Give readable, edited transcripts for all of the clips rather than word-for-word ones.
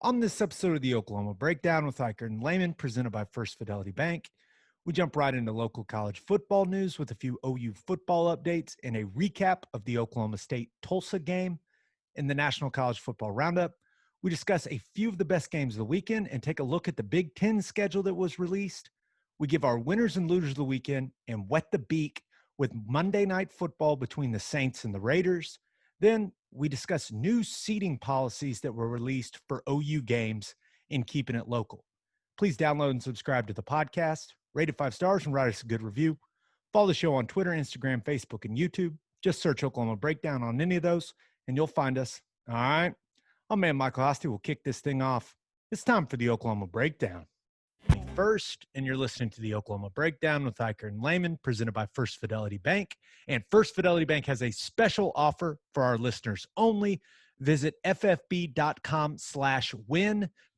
On this episode of the Oklahoma Breakdown with Ikard and Lehman, presented by First Fidelity Bank, we jump right into local college football news with a few OU football updates and a recap of the Oklahoma State-Tulsa game. In the National College Football Roundup, we discuss a few of the best games of the weekend and take a look at the Big Ten schedule that was released. We give our winners and losers of the weekend and wet the beak with Monday Night Football between the Saints and the Raiders. Then we discuss new seating policies that were released for OU games in Keepin It Local. Please download and subscribe to the podcast, rate it 5 stars, and write us a good review. Follow the show on Twitter, Instagram, Facebook, and YouTube. Just search Oklahoma Breakdown on any of those, and you'll find us. All right. My man Michael Hosty will kick this thing off. It's time for the Oklahoma Breakdown. First, and you're listening to the Oklahoma Breakdown with Ikard and Lehman, presented by First Fidelity Bank. And First Fidelity Bank has a special offer for our listeners only. Visit ffb.com/win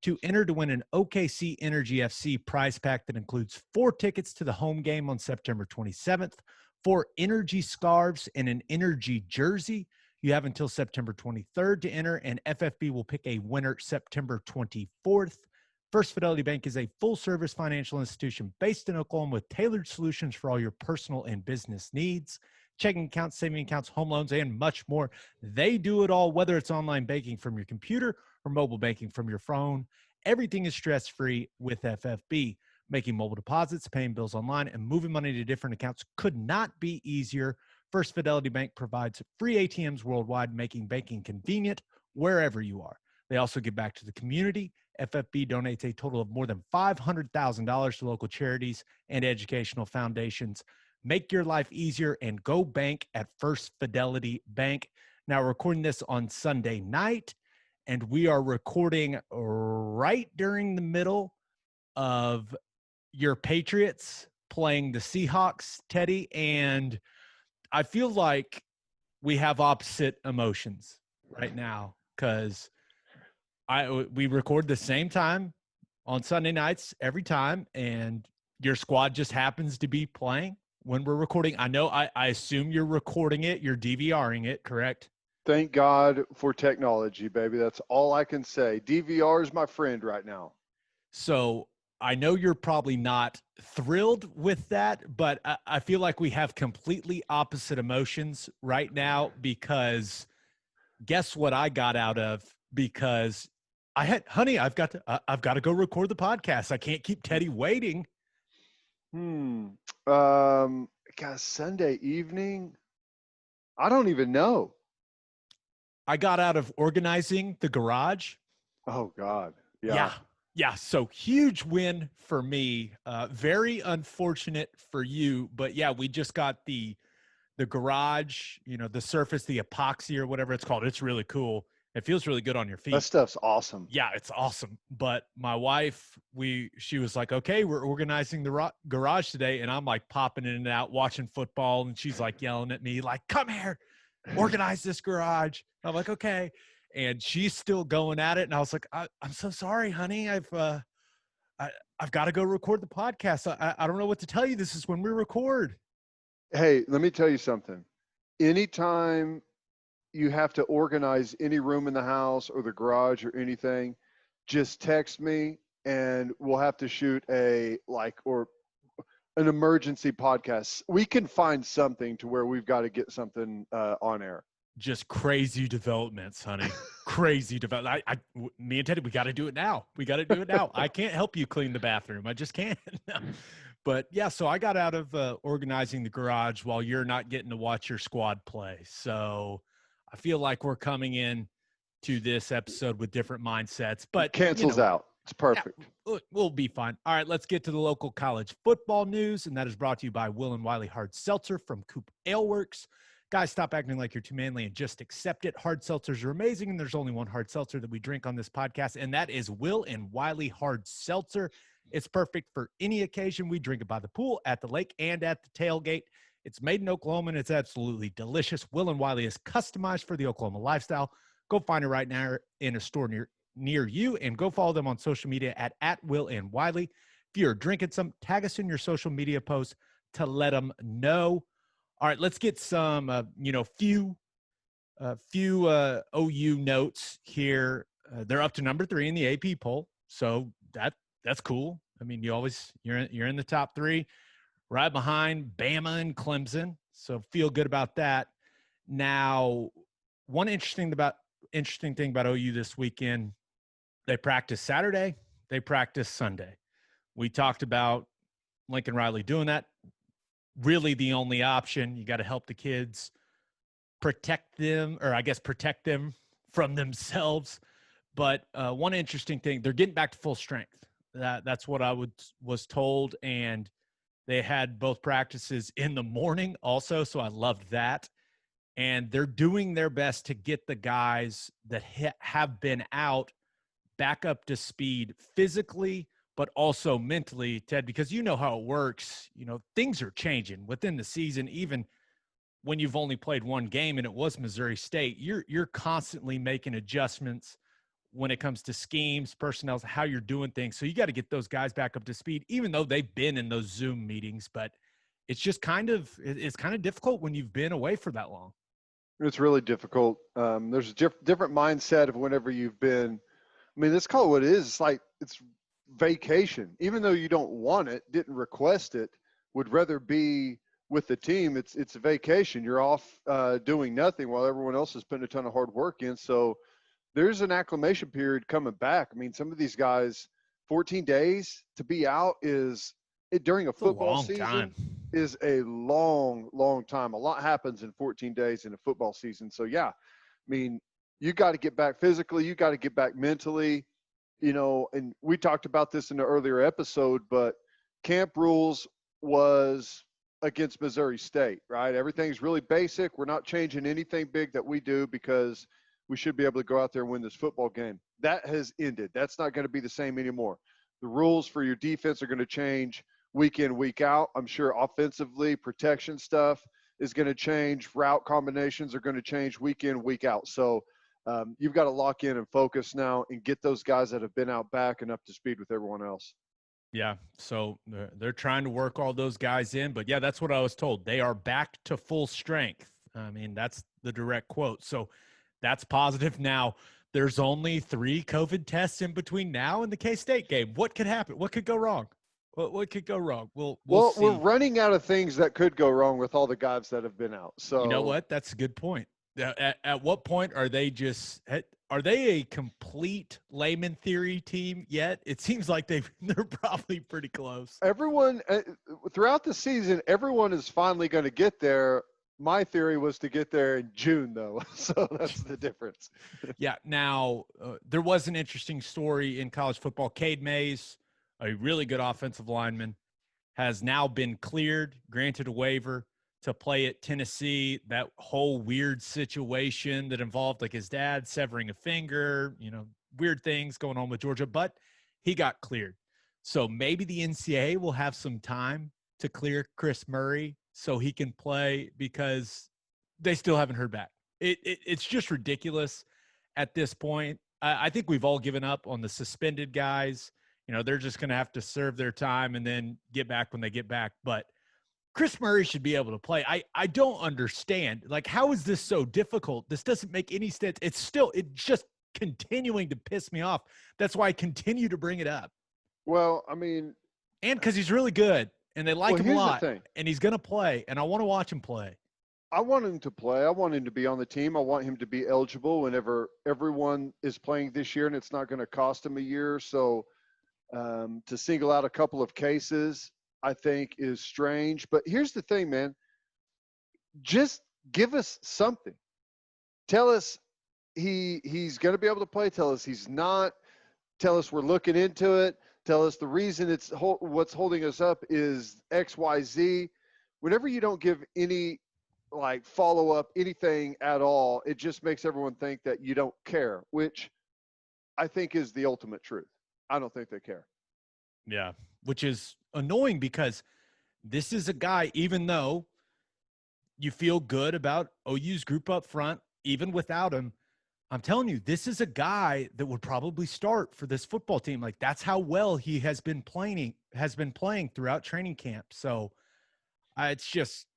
to enter to win an OKC Energy FC prize pack that includes 4 tickets to the home game on September 27th, 4 energy scarves, and an energy jersey. You have until September 23rd to enter, and FFB will pick a winner September 24th. First Fidelity Bank is a full-service financial institution based in Oklahoma with tailored solutions for all your personal and business needs. Checking accounts, saving accounts, home loans, and much more. They do it all, whether it's online banking from your computer or mobile banking from your phone. Everything is stress-free with FFB. Making mobile deposits, paying bills online, and moving money to different accounts could not be easier. First Fidelity Bank provides free ATMs worldwide, making banking convenient wherever you are. They also give back to the community. FFB donates a total of more than $500,000 to local charities and educational foundations. Make your life easier and go bank at First Fidelity Bank. Now, we're recording this on Sunday night, and we are recording right during the middle of your Patriots playing the Seahawks, Teddy, and I feel like we have opposite emotions right now because we record the same time on Sunday nights every time, and your squad just happens to be playing when we're recording. I know I assume you're recording it, you're DVRing it, correct? Thank God for technology, baby. That's all I can say. DVR is my friend right now. So I know you're probably not thrilled with that, but I feel like we have completely opposite emotions right now because guess what I got out of because honey, I've got to go record the podcast. I can't keep Teddy waiting. God, Sunday evening? I don't even know. I got out of organizing the garage. Oh, God. Yeah. So huge win for me. Very unfortunate for you. But, yeah, we just got the garage, the surface, the epoxy or whatever it's called. It's really cool. It feels really good on your feet. That stuff's awesome. Yeah, it's awesome. But my wife, she was like, okay, we're organizing the garage today. And I'm like popping in and out, watching football. And she's like yelling at me, like, come here, organize this garage. And I'm like, okay. And she's still going at it. And I was like, I'm so sorry, honey. I've got to go record the podcast. I don't know what to tell you. This is when we record. Hey, let me tell you something. Anytime you have to organize any room in the house or the garage or anything, just text me and we'll have to shoot an emergency podcast. We can find something to where we've got to get something on air. Just crazy developments, honey. Crazy development. Me and Teddy, we got to do it now. I can't help you clean the bathroom. I just can't. But yeah, so I got out of organizing the garage while you're not getting to watch your squad play. So I feel like we're coming in to this episode with different mindsets, but cancels out. It's perfect. Yeah, we'll be fine. All right, let's get to the local college football news, and that is brought to you by Will and Wiley Hard Seltzer from Coop Ale Works. Guys, stop acting like you're too manly and just accept it. Hard seltzers are amazing, and there's only one hard seltzer that we drink on this podcast, and that is Will and Wiley Hard Seltzer. It's perfect for any occasion. We drink it by the pool, at the lake, and at the tailgate. It's made in Oklahoma, and it's absolutely delicious. Will and Wiley is customized for the Oklahoma lifestyle. Go find it right now in a store near you, and go follow them on social media at Will and Wiley. If you're drinking some, tag us in your social media posts to let them know. All right, let's get some, few OU notes here They're up to number 3 in the AP poll, so that's cool. I mean, you're in the top 3, right behind Bama and Clemson, so feel good about that. Now, one interesting thing about OU this weekend, they practice Saturday, they practice Sunday. We talked about Lincoln Riley doing that. Really the only option. You got to help the kids protect them from themselves. But one interesting thing, they're getting back to full strength. That's what I was told. And they had both practices in the morning also, so I loved that. And they're doing their best to get the guys that have been out back up to speed physically, but also mentally, Ted, because you know how it works. You know, things are changing within the season, even when you've only played one game and it was Missouri State. You're constantly making adjustments when it comes to schemes, personnel, how you're doing things. So you got to get those guys back up to speed, even though they've been in those Zoom meetings. But it's just it's kind of difficult when you've been away for that long. It's really difficult. There's a different mindset of whenever you've been. I mean, let's call it what it is. It's like it's vacation. Even though you don't want it, didn't request it, would rather be with the team. It's a vacation. You're off doing nothing while everyone else is putting a ton of hard work in. So there's an acclimation period coming back. I mean, some of these guys, 14 days to be out during a football season is a long, long time. A lot happens in 14 days in a football season. So, yeah, I mean, you got to get back physically. You got to get back mentally, and we talked about this in the earlier episode, but camp rules was against Missouri State, right? Everything's really basic. We're not changing anything big that we do because we should be able to go out there and win this football game. That has ended. That's not going to be the same anymore. The rules for your defense are going to change week in, week out. I'm sure offensively, protection stuff is going to change. Route combinations are going to change week in, week out. So you've got to lock in and focus now and get those guys that have been out back and up to speed with everyone else. Yeah, so they're trying to work all those guys in. But, yeah, that's what I was told. They are back to full strength. I mean, that's the direct quote. So that's positive. Now, there's only 3 COVID tests in between now and the K-State game. What could happen? What could go wrong? What could go wrong? We'll see. We're running out of things that could go wrong with all the guys that have been out. So you know what? That's a good point. At what point are they a complete Lehman theory team yet? It seems like they're probably pretty close. Everyone throughout the season, everyone is finally going to get there. My theory was to get there in June, though. So that's the difference. Yeah. Now, there was an interesting story in college football. Cade Mays, a really good offensive lineman, has now been cleared, granted a waiver to play at Tennessee. That whole weird situation that involved like his dad severing a finger, weird things going on with Georgia, but he got cleared. So maybe the NCAA will have some time to clear Chris Murray so he can play because they still haven't heard back. It's just ridiculous at this point. I think we've all given up on the suspended guys. They're just going to have to serve their time and then get back when they get back. But Chris Murray should be able to play. I don't understand. Like, how is this so difficult? This doesn't make any sense. It's just continuing to piss me off. That's why I continue to bring it up. Well, I mean. And because he's really good, and they like him a lot, and he's going to play, and I want to watch him play. I want him to play. I want him to be on the team. I want him to be eligible whenever everyone is playing this year, and it's not going to cost him a year. So to single out a couple of cases, I think is strange. But here's the thing, man. Just give us something. Tell us he's going to be able to play. Tell us he's not. Tell us we're looking into it. Tell us the reason what's holding us up is X, Y, Z. Whenever you don't give any follow up, anything at all, it just makes everyone think that you don't care, which I think is the ultimate truth. I don't think they care. Yeah, which is annoying because this is a guy, even though you feel good about OU's group up front, even without him, I'm telling you, this is a guy that would probably start for this football team. Like, that's how well he has been playing throughout training camp. So it's just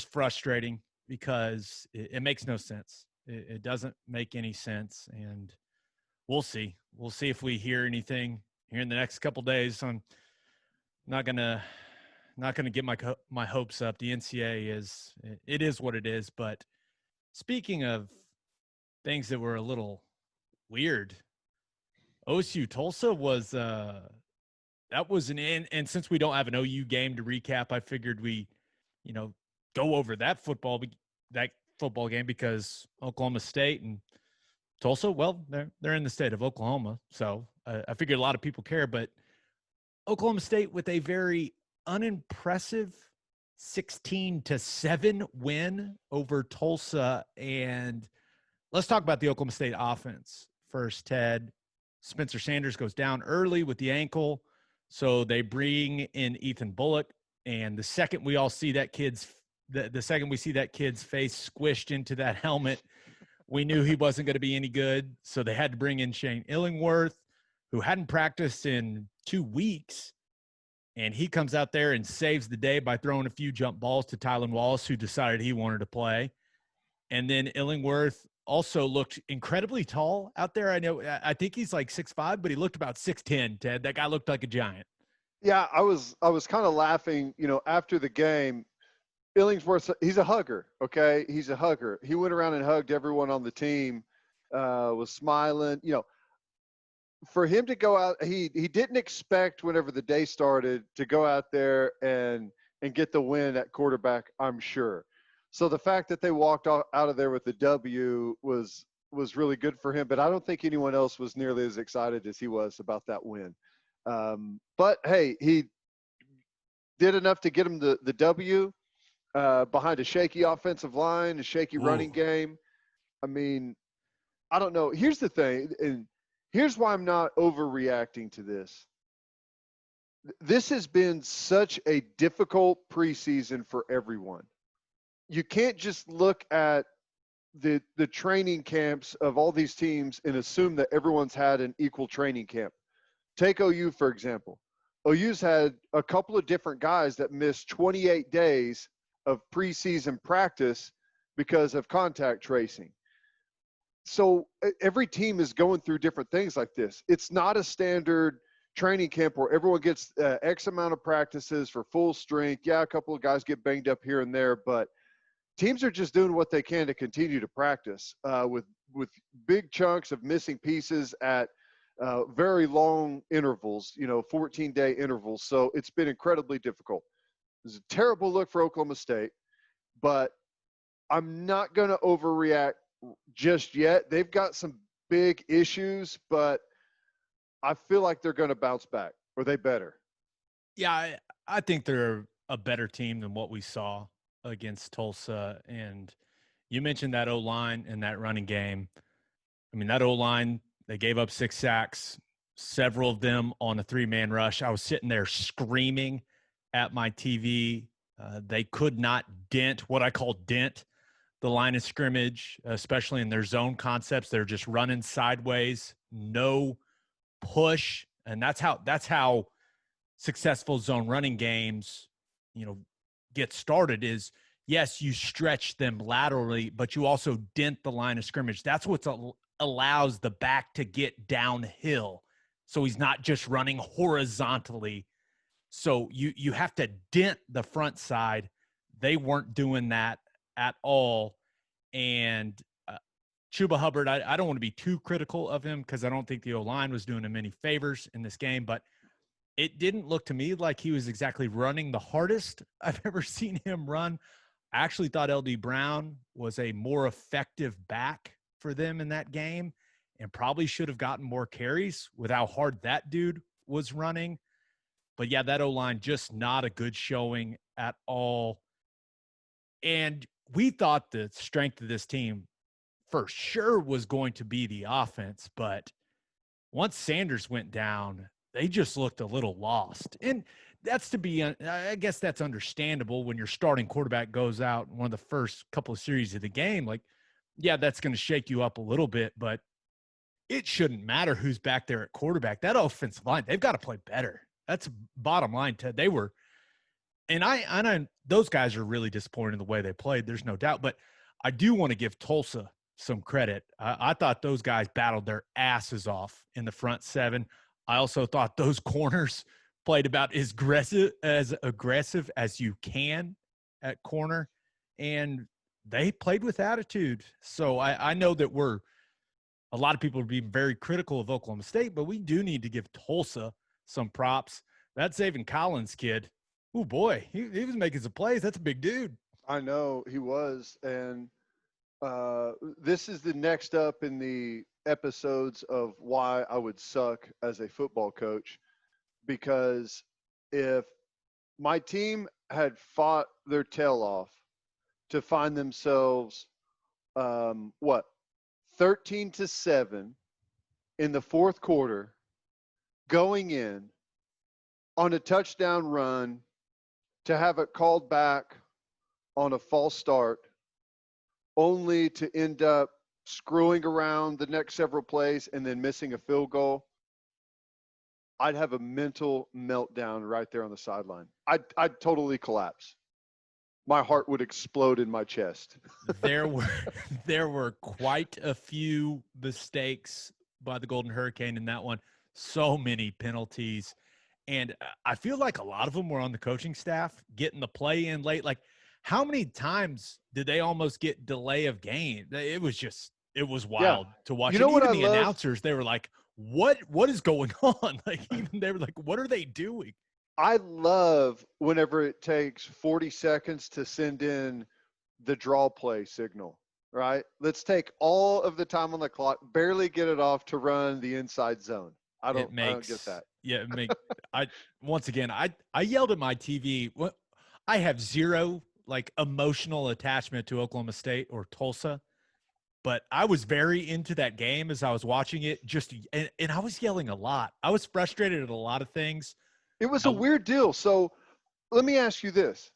frustrating because it makes no sense. It doesn't make any sense. And we'll see. We'll see if we hear anything here in the next couple days. I'm not gonna get my hopes up. The NCAA is what it is. But speaking of things that were a little weird, OSU-Tulsa was that was and since we don't have an OU game to recap, I figured we, go over that football game because Oklahoma State and Tulsa, well, they're in the state of Oklahoma, so I figured a lot of people care. But Oklahoma State with a very unimpressive 16-7 win over Tulsa. And let's talk about the Oklahoma State offense first, Ted. Spencer Sanders goes down early with the ankle, so they bring in Ethan Bullock. And the second we see that kid's face squished into that helmet, we knew he wasn't going to be any good. So they had to bring in Shane Illingworth, who hadn't practiced in 2 weeks. And he comes out there and saves the day by throwing a few jump balls to Tylan Wallace, who decided he wanted to play. And then Illingworth also looked incredibly tall out there. I think he's like 6'5", but he looked about 6'10", Ted. That guy looked like a giant. Yeah, I was kind of laughing, after the game. Illingsworth, he's a hugger, okay? He's a hugger. He went around and hugged everyone on the team, was smiling. For him to go out, he didn't expect whenever the day started to go out there and get the win at quarterback, I'm sure. So the fact that they walked out of there with the W was really good for him, but I don't think anyone else was nearly as excited as he was about that win. But, hey, he did enough to get him the W. Behind a shaky offensive line, a shaky running game. I mean, I don't know. Here's the thing, and here's why I'm not overreacting to this. This has been such a difficult preseason for everyone. You can't just look at the training camps of all these teams and assume that everyone's had an equal training camp. Take OU, for example. OU's had a couple of different guys that missed 28 days of preseason practice because of contact tracing. So every team is going through different things like this. It's not a standard training camp where everyone gets X amount of practices for full strength. Yeah, a couple of guys get banged up here and there, but teams are just doing what they can to continue to practice with big chunks of missing pieces at very long intervals, 14-day intervals. So it's been incredibly difficult. It was a terrible look for Oklahoma State, but I'm not going to overreact just yet. They've got some big issues, but I feel like they're going to bounce back, or they better. Yeah, I think they're a better team than what we saw against Tulsa. And you mentioned that O-line and that running game. I mean, that O-line, they gave up 6 sacks, several of them on a 3-man rush. I was sitting there screaming at my TV. They could not dent what I call dent the line of scrimmage, especially in their zone concepts. They're just running sideways, no push. And that's how successful zone running games, get started is, yes, you stretch them laterally, but you also dent the line of scrimmage. That's what allows the back to get downhill. So he's not just running horizontally. So you have to dent the front side. They weren't doing that at all. And Chuba Hubbard, I don't want to be too critical of him because I don't think the O-line was doing him any favors in this game, but it didn't look to me like he was exactly running the hardest I've ever seen him run. I actually thought LD Brown was a more effective back for them in that game and probably should have gotten more carries with how hard that dude was running. But yeah, that O-line just not a good showing at all. And we thought the strength of this team for sure was going to be the offense. But once Sanders went down, they just looked a little lost. And that's I guess that's understandable when your starting quarterback goes out in one of the first couple of series of the game. Like, yeah, that's going to shake you up a little bit, but it shouldn't matter who's back there at quarterback. That offensive line, they've got to play better. That's bottom line, Ted. They were, and those guys are really disappointed in the way they played. There's no doubt, but I do want to give Tulsa some credit. I thought those guys battled their asses off in the front seven. I also thought those corners played about as aggressive as you can at corner, and they played with attitude. So I know that a lot of people are being very critical of Oklahoma State, but we do need to give Tulsa some props. That Zaven Collins kid, oh boy, he was making some plays. That's a big dude. I know he was, and this is the next up in the episodes of why I would suck as a football coach, because if my team had fought their tail off to find themselves 13-7 in the fourth quarter, going in on a touchdown run, to have it called back on a false start, only to end up screwing around the next several plays and then missing a field goal, I'd have a mental meltdown right there on the sideline. I'd totally collapse. My heart would explode in my chest. There were quite a few mistakes by the Golden Hurricane in that one. So many penalties. And I feel like a lot of them were on the coaching staff getting the play in late. Like, how many times did they almost get delay of game? It was wild to watch. You know and what even I the love? Announcers, they were like, what is going on? Like, even they were like, what are they doing? I love whenever it takes 40 seconds to send in the draw play signal, right? Let's take all of the time on the clock, barely get it off to run the inside zone. I don't get that. Yeah, once again, I yelled at my TV. I have zero like emotional attachment to Oklahoma State or Tulsa, but I was very into that game as I was watching it. And I was yelling a lot. I was frustrated at a lot of things. It was a weird deal. So let me ask you this.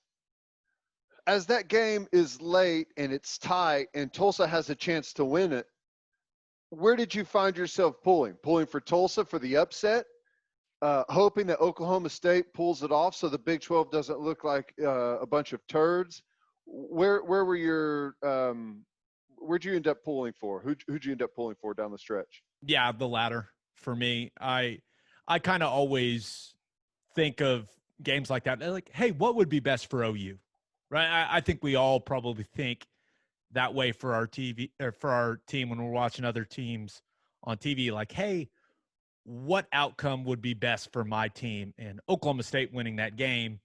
As that game is late and it's tight and Tulsa has a chance to win it, where did you find yourself pulling? Pulling for Tulsa for the upset? Hoping that Oklahoma State pulls it off so the Big 12 doesn't look like a bunch of turds? Where were your where'd you end up pulling for? Who'd you end up pulling for down the stretch? Yeah, the latter for me. I kind of always think of games like that. Like, hey, what would be best for OU? Right? I think we all probably think that way for our TV or for our team when we're watching other teams on TV. Like, hey, what outcome would be best for my team? And Oklahoma State winning that game,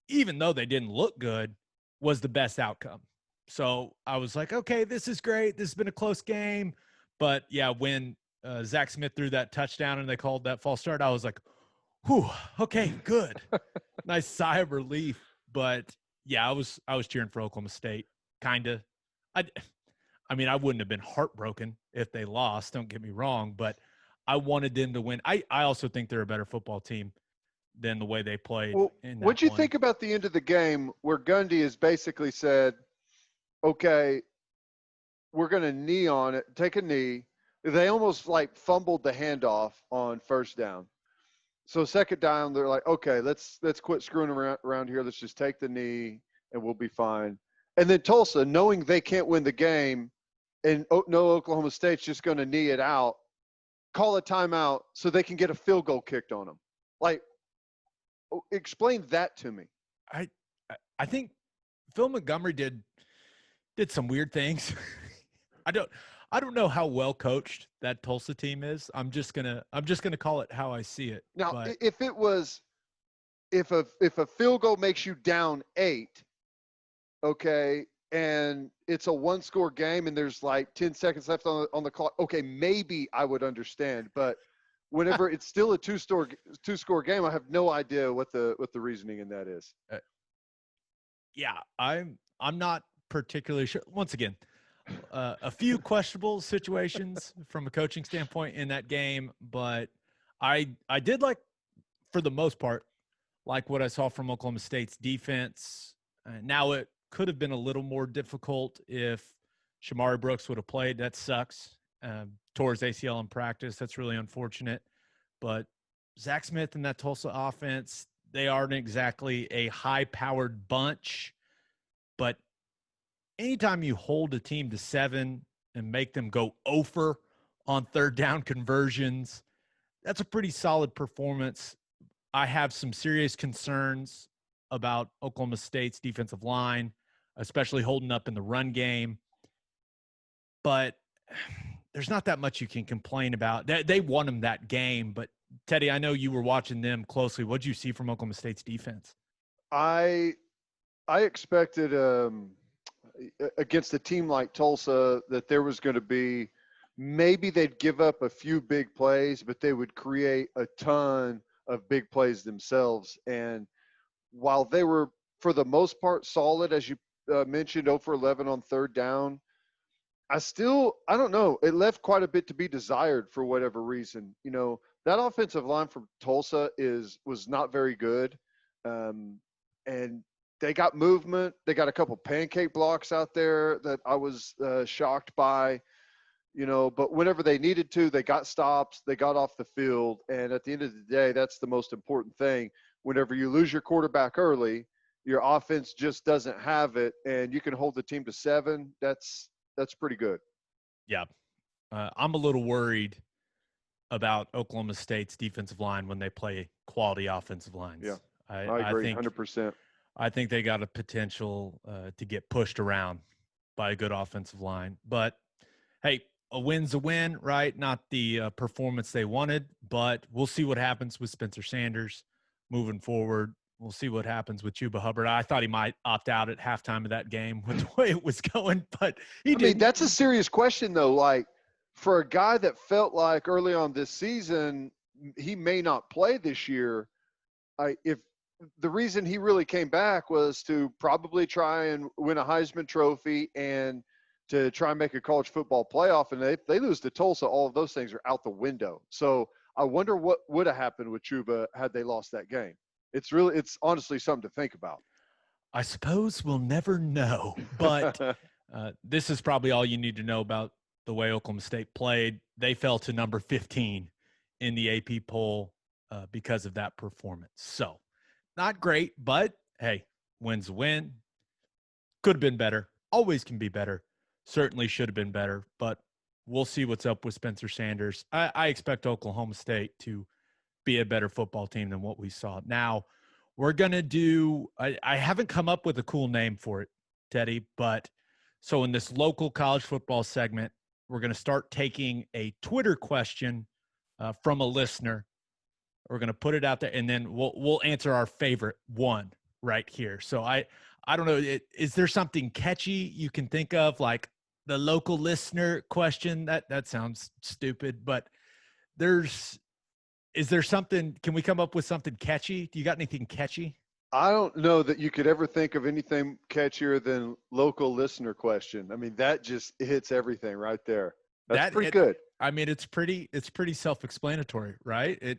even though they didn't look good, was the best outcome. So I was like, okay, this is great. This has been a close game. But yeah, when Zach Smith threw that touchdown and they called that false start, I was like, whew, okay, good. Nice sigh of relief. But yeah, I was cheering for Oklahoma State, kind of. I mean, I wouldn't have been heartbroken if they lost, don't get me wrong, but I wanted them to win. I also think they're a better football team than the way they played. Well, what'd you think about the end of the game where Gundy has basically said, okay, we're going to knee on it, take a knee. They almost like fumbled the handoff on first down. So second down, they're like, okay, let's quit screwing around here. Let's just take the knee and we'll be fine. And then Tulsa, knowing they can't win the game and no Oklahoma State's just going to knee it out, call a timeout so they can get a field goal kicked on them. Like, explain that to me. I think Phil Montgomery did some weird things. I don't know how well coached that Tulsa team is. I'm just gonna call it how I see it. Now, but if a field goal makes you down 8, okay, and it's a one-score game and there's like 10 seconds left on the clock, okay, maybe I would understand. But whenever it's still a two-score game, I have no idea what the reasoning in that is. Yeah, I'm not particularly sure. Once again, a few questionable situations from a coaching standpoint in that game, but I did like, for the most part, like what I saw from Oklahoma State's defense. Now it could have been a little more difficult if Shamari Brooks would have played. That sucks. Tore his ACL in practice. That's really unfortunate. But Zach Smith and that Tulsa offense, they aren't exactly a high-powered bunch. But anytime you hold a team to 7 and make them go over on third down conversions. That's a pretty solid performance. I have some serious concerns about Oklahoma State's defensive line, especially holding up in the run game. But there's not that much you can complain about. They won them that game, but Teddy, I know you were watching them closely. What did you see from Oklahoma State's defense? I expected against a team like Tulsa that there was going to be, maybe they'd give up a few big plays, but they would create a ton of big plays themselves. And while they were, for the most part, solid, as you mentioned, 0 for 11 on third down, I don't know. It left quite a bit to be desired for whatever reason. You know, that offensive line from Tulsa was not very good. And they got movement. They got a couple pancake blocks out there that I was shocked by, you know, but whenever they needed to, they got stops, they got off the field. And at the end of the day, that's the most important thing. Whenever you lose your quarterback early, your offense just doesn't have it, and you can hold the team to 7. That's pretty good. Yeah. I'm a little worried about Oklahoma State's defensive line when they play quality offensive lines. Yeah, I agree, 100%. I think they got a potential to get pushed around by a good offensive line. But, hey, a win's a win, right? Not the performance they wanted, but we'll see what happens with Spencer Sanders moving forward. We'll see what happens with Chuba Hubbard. I thought he might opt out at halftime of that game with the way it was going, but he didn't. I mean, that's a serious question, though. Like, for a guy that felt like early on this season he may not play this year, if the reason he really came back was to probably try and win a Heisman Trophy and to try and make a college football playoff, and they lose to Tulsa, all of those things are out the window. So I wonder what would have happened with Chuba had they lost that game. It's honestly something to think about. I suppose we'll never know, but this is probably all you need to know about the way Oklahoma State played. They fell to number 15 in the AP poll because of that performance. So not great, but hey, win's a win. Could have been better. Always can be better. Certainly should have been better, but we'll see what's up with Spencer Sanders. I expect Oklahoma State to be a better football team than what we saw. Now, we're going to do – I haven't come up with a cool name for it, Teddy, but so in this local college football segment, we're going to start taking a Twitter question from a listener. We're going to put it out there, and then we'll answer our favorite one right here. So I don't know. Is there something catchy you can think of, like the local listener question? That sounds stupid, but is there something? Can we come up with something catchy? Do you got anything catchy? I don't know that you could ever think of anything catchier than local listener question. I mean, that just hits everything right there. That's pretty good. I mean, it's pretty self-explanatory, right?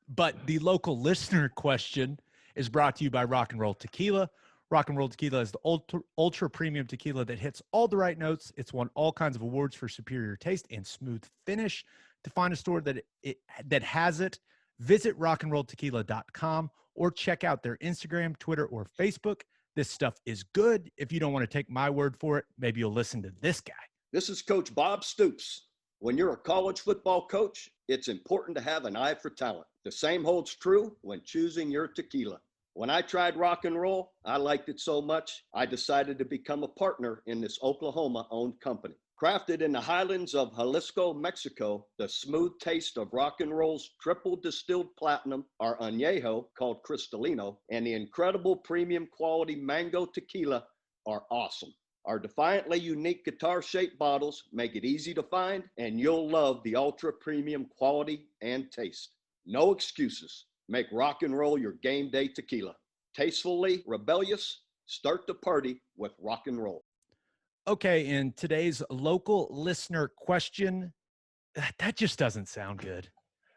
But the local listener question is brought to you by Rock and Roll Tequila. Rock and Roll Tequila is the ultra premium tequila that hits all the right notes. It's won all kinds of awards for superior taste and smooth finish. To find a store that has it, visit rockandrolltequila.com or check out their Instagram, Twitter, or Facebook. This stuff is good. If you don't want to take my word for it, maybe you'll listen to this guy. This is Coach Bob Stoops. When you're a college football coach, it's important to have an eye for talent. The same holds true when choosing your tequila. When I tried Rock and Roll, I liked it so much, I decided to become a partner in this Oklahoma-owned company. Crafted in the highlands of Jalisco, Mexico, the smooth taste of Rock and Roll's triple distilled platinum, our añejo called Cristalino, and the incredible premium quality mango tequila are awesome. Our defiantly unique guitar-shaped bottles make it easy to find, and you'll love the ultra-premium quality and taste. No excuses. Make Rock and Roll your game day tequila. Tastefully rebellious, start the party with Rock and Roll. Okay, in today's local listener question, that just doesn't sound good.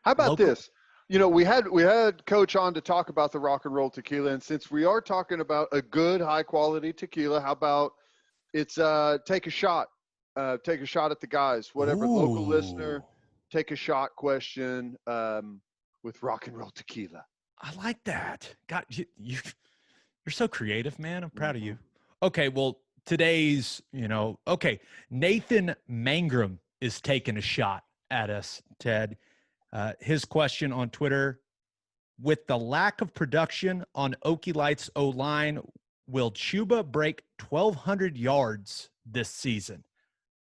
How about this? You know, we had Coach on to talk about the Rock and Roll Tequila, and since we are talking about a good, high-quality tequila, how about it's take a shot at the guys, whatever. Ooh. Local listener, take a shot question with Rock and Roll Tequila. I like that. God, you're so creative, man. I'm proud of you. Okay, well, today's, okay, Nathan Mangrum is taking a shot at us, Ted. His question on Twitter, with the lack of production on Okie Light's O-line, will Chuba break 1,200 yards this season?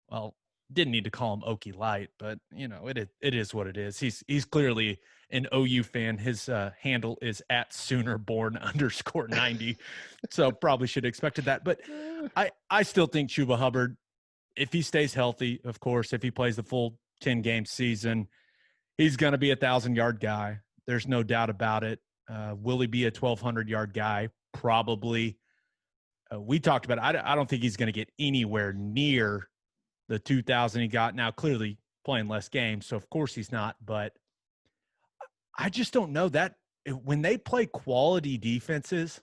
Well, didn't need to call him Okie Light, but, it is what it is. He's clearly an OU fan. His handle is at @Soonerborn_90. So probably should have expected that. But I still think Chuba Hubbard, if he stays healthy, of course, if he plays the full 10-game season, he's going to be a 1,000-yard guy. There's no doubt about it. Will he be a 1,200-yard guy? Probably. We talked about it. I don't think he's going to get anywhere near the 2,000 he got. Now, clearly playing less games, so of course he's not. But I just don't know that when they play quality defenses,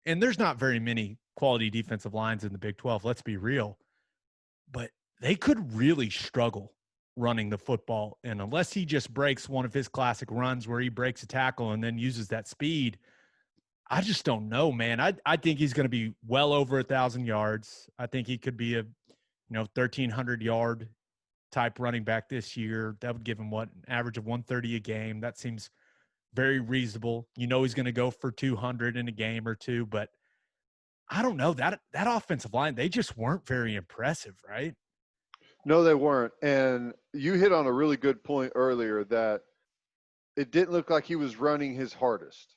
and there's not very many quality defensive lines in the Big 12, let's be real, but they could really struggle running the football. And unless he just breaks one of his classic runs where he breaks a tackle and then uses that speed, I just don't know, man. I think he's going to be well over 1,000 yards. I think he could be a 1,300-yard type running back this year. That would give him an average of 130 a game. That seems very reasonable. He's going to go for 200 in a game or two, but I don't know. That offensive line, they just weren't very impressive, right? No, they weren't. And you hit on a really good point earlier that it didn't look like he was running his hardest.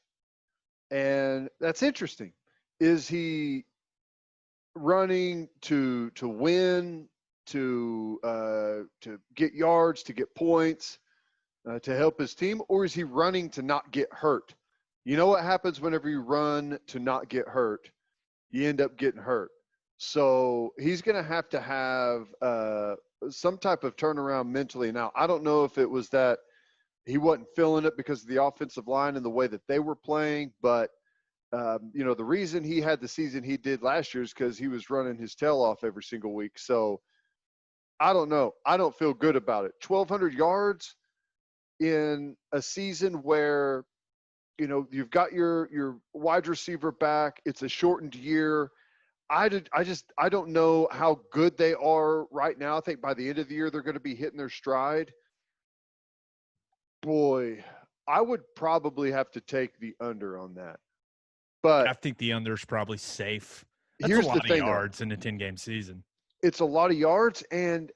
And that's interesting. Is he running to win, to get yards, to get points, to help his team, or is he running to not get hurt? You know what happens whenever you run to not get hurt? You end up getting hurt. So he's going to have some type of turnaround mentally. Now, I don't know if it was that he wasn't feeling it because of the offensive line and the way that they were playing, but the reason he had the season he did last year is because he was running his tail off every single week. So I don't know. I don't feel good about it. 1,200 yards in a season where, you've got your wide receiver back. It's a shortened year. I don't know how good they are right now. I think by the end of the year, they're going to be hitting their stride. Boy, I would probably have to take the under on that. But I think the under is probably safe. That's here's a lot the thing, of yards in a 10-game season. It's a lot of yards, and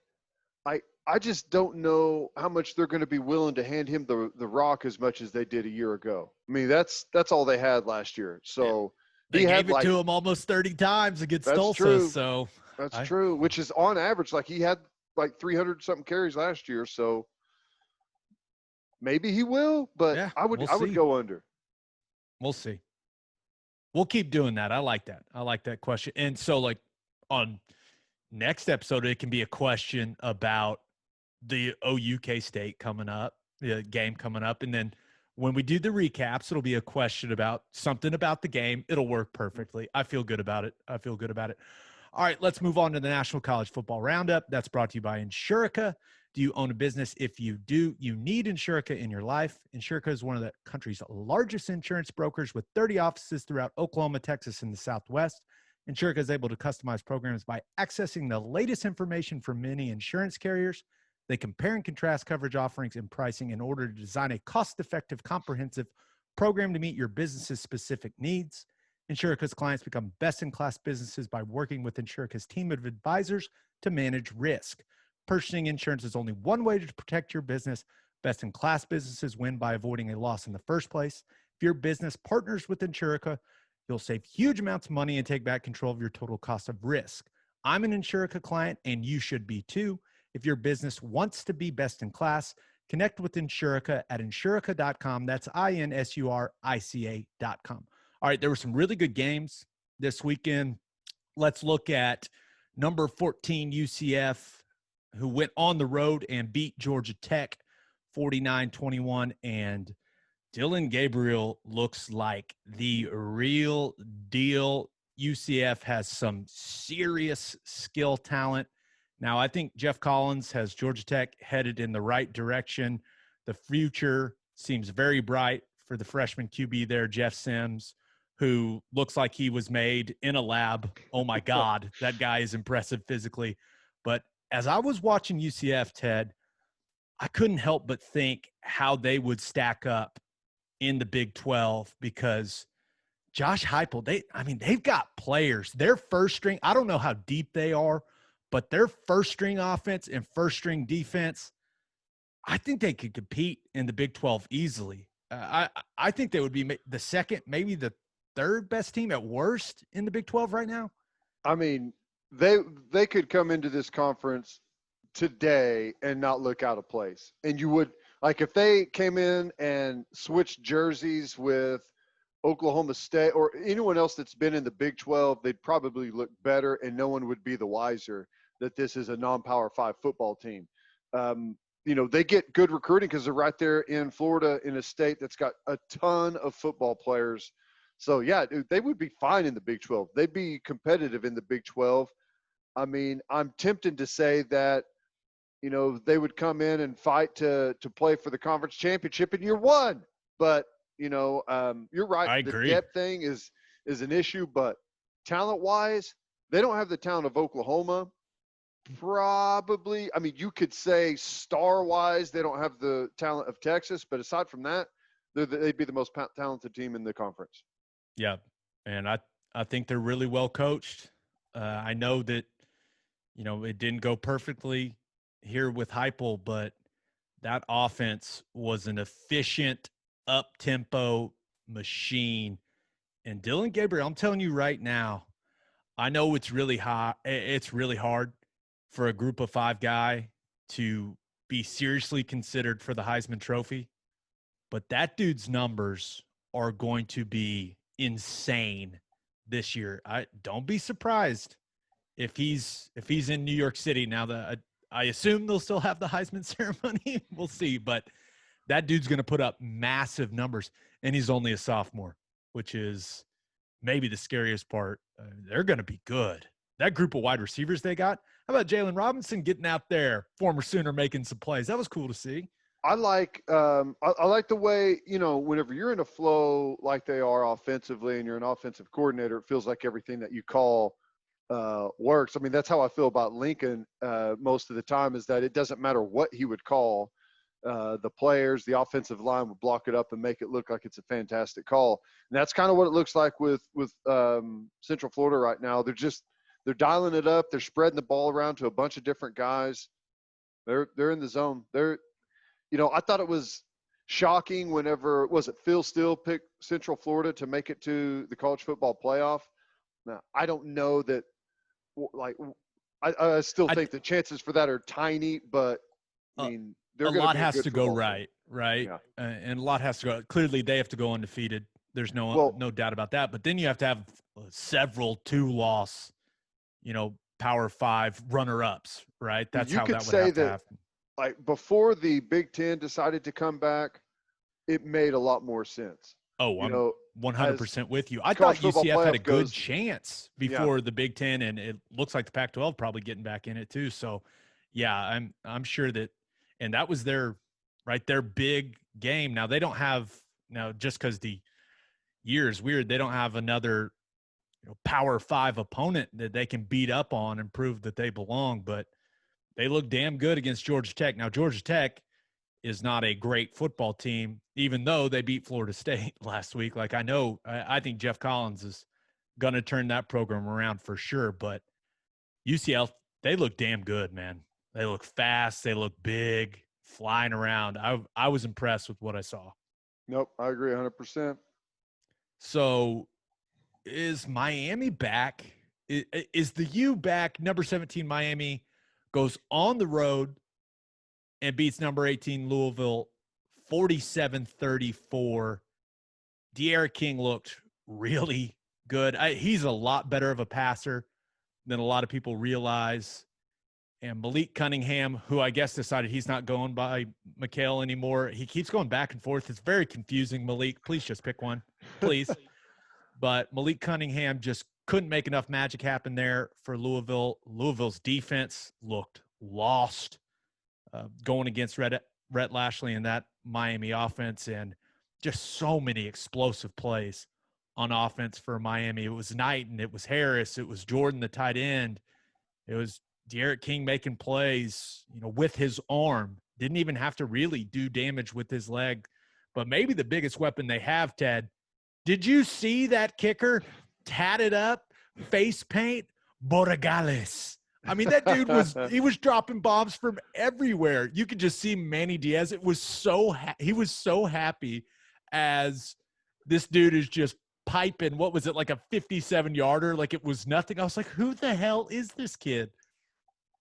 I just don't know how much they're going to be willing to hand him the rock as much as they did a year ago. I mean, that's all they had last year. So they gave it to him almost 30 times against Tulsa. True. So that's true, which is on average. He had 300-something carries last year. So maybe he will, but I would go under. We'll see. We'll keep doing that. I like that. I like that question. And so on next episode, it can be a question about the OU State coming up, the game coming up. And then when we do the recaps, it'll be a question about something about the game. It'll work perfectly. I feel good about it. All right, let's move on to the National College Football Roundup. That's brought to you by Insurica. Do you own a business? If you do, you need Insurica in your life. Insurica is one of the country's largest insurance brokers with 30 offices throughout Oklahoma, Texas, and the Southwest. Insurica is able to customize programs by accessing the latest information from many insurance carriers. They compare and contrast coverage offerings and pricing in order to design a cost-effective, comprehensive program to meet your business's specific needs. Insurica's clients become best-in-class businesses by working with Insurica's team of advisors to manage risk. Purchasing insurance is only one way to protect your business. Best-in-class businesses win by avoiding a loss in the first place. If your business partners with Insurica, you'll save huge amounts of money and take back control of your total cost of risk. I'm an Insurica client, and you should be too. If your business wants to be best in class, connect with Insurica at insurica.com. That's INSURICA.com. All right, there were some really good games this weekend. Let's look at number 14 UCF, who went on the road and beat Georgia Tech 49-21. And Dylan Gabriel looks like the real deal. UCF has some serious skill talent. Now, I think Jeff Collins has Georgia Tech headed in the right direction. The future seems very bright for the freshman QB there, Jeff Sims, who looks like he was made in a lab. Oh my God, that guy is impressive physically. But as I was watching UCF, Ted, I couldn't help but think how they would stack up in the Big 12, because Josh Heupel, they've got players. Their first string, I don't know how deep they are, but their first string offense and first string defense, I think they could compete in the Big 12 easily. I think they would be the second, maybe the third best team at worst in the Big 12 right now. I mean, they could come into this conference today and not look out of place. And you would, like, if they came in and switched jerseys with Oklahoma State or anyone else that's been in the Big 12, they'd probably look better, and no one would be the wiser that this is a non-Power 5 football team. They get good recruiting because they're right there in Florida, in a state that's got a ton of football players. So, yeah, dude, they would be fine in the Big 12. They'd be competitive in the Big 12. I mean, I'm tempted to say that, they would come in and fight to play for the conference championship in year one. But, you're right. I The agree. depth thing is an issue. But talent-wise, they don't have the talent of Oklahoma. Probably. I mean, you could say star-wise, they don't have the talent of Texas. But aside from that, they'd be the most talented team in the conference. Yeah, and I think they're really well coached. I know that, it didn't go perfectly here with Heupel, but that offense was an efficient, up-tempo machine. And Dylan Gabriel, I'm telling you right now, I know it's really high. It's really hard for a group of 5 guy to be seriously considered for the Heisman Trophy, but that dude's numbers are going to be insane this year. Don't be surprised if he's in New York City now. I assume they'll still have the Heisman ceremony. We'll see, but that dude's going to put up massive numbers, and he's only a sophomore, which is maybe the scariest part. They're going to be good. That group of wide receivers they got. How about Jalen Robinson getting out there, former Sooner, making some plays? That was cool to see. I like the way, whenever you're in a flow like they are offensively and you're an offensive coordinator, it feels like everything that you call works. I mean, that's how I feel about Lincoln most of the time, is that it doesn't matter what he would call. The players, the offensive line would block it up and make it look like it's a fantastic call. And that's kind of what it looks like with Central Florida right now. They're dialing it up. They're spreading the ball around to a bunch of different guys. They're in the zone. I thought it was shocking whenever, was it Phil Steele picked Central Florida to make it to the college football playoff? Now, I don't know that, I still think the chances for that are tiny, but I mean, a lot has to go right? Yeah. And a lot has to go. Clearly, they have to go undefeated. There's no doubt about that. But then you have to have several 2-loss, Power 5 runner-ups, right? That's how that would have to happen. Like, before the Big Ten decided to come back, it made a lot more sense. Oh, I'm 100% with you. I thought UCF had a good chance before the Big Ten, and it looks like the Pac-12 probably getting back in it too. So, yeah, I'm sure that, and that was their big game. Now they don't have just because the year is weird, they don't have another Power 5 opponent that they can beat up on and prove that they belong, but they look damn good against Georgia Tech. Now, Georgia Tech is not a great football team, even though they beat Florida State last week. Like, I think Jeff Collins is going to turn that program around for sure. But UCF, they look damn good, man. They look fast. They look big, flying around. I was impressed with what I saw. Nope, I agree 100%. So is Miami back? Is the U back? Number 17 Miami goes on the road and beats number 18 Louisville 47-34. De'Ara King looked really good. He's a lot better of a passer than a lot of people realize. And Malik Cunningham, who I guess decided he's not going by McHale anymore. He keeps going back and forth. It's very confusing. Malik, please just pick one, please. But Malik Cunningham just couldn't make enough magic happen there for Louisville. Louisville's defense looked lost going against Rhett Lashley and that Miami offense, and just so many explosive plays on offense for Miami. It was Knighton, it was Harris, it was Jordan, the tight end. It was De'Aaron King making plays, with his arm. Didn't even have to really do damage with his leg. But maybe the biggest weapon they have, Ted. Did you see that kicker tatted up, face paint, Borregales? I mean, that dude was dropping bombs from everywhere. You could just see Manny Diaz. It was he was so happy as this dude is just piping. What was it, like a 57-yarder? Like it was nothing. I was like, who the hell is this kid?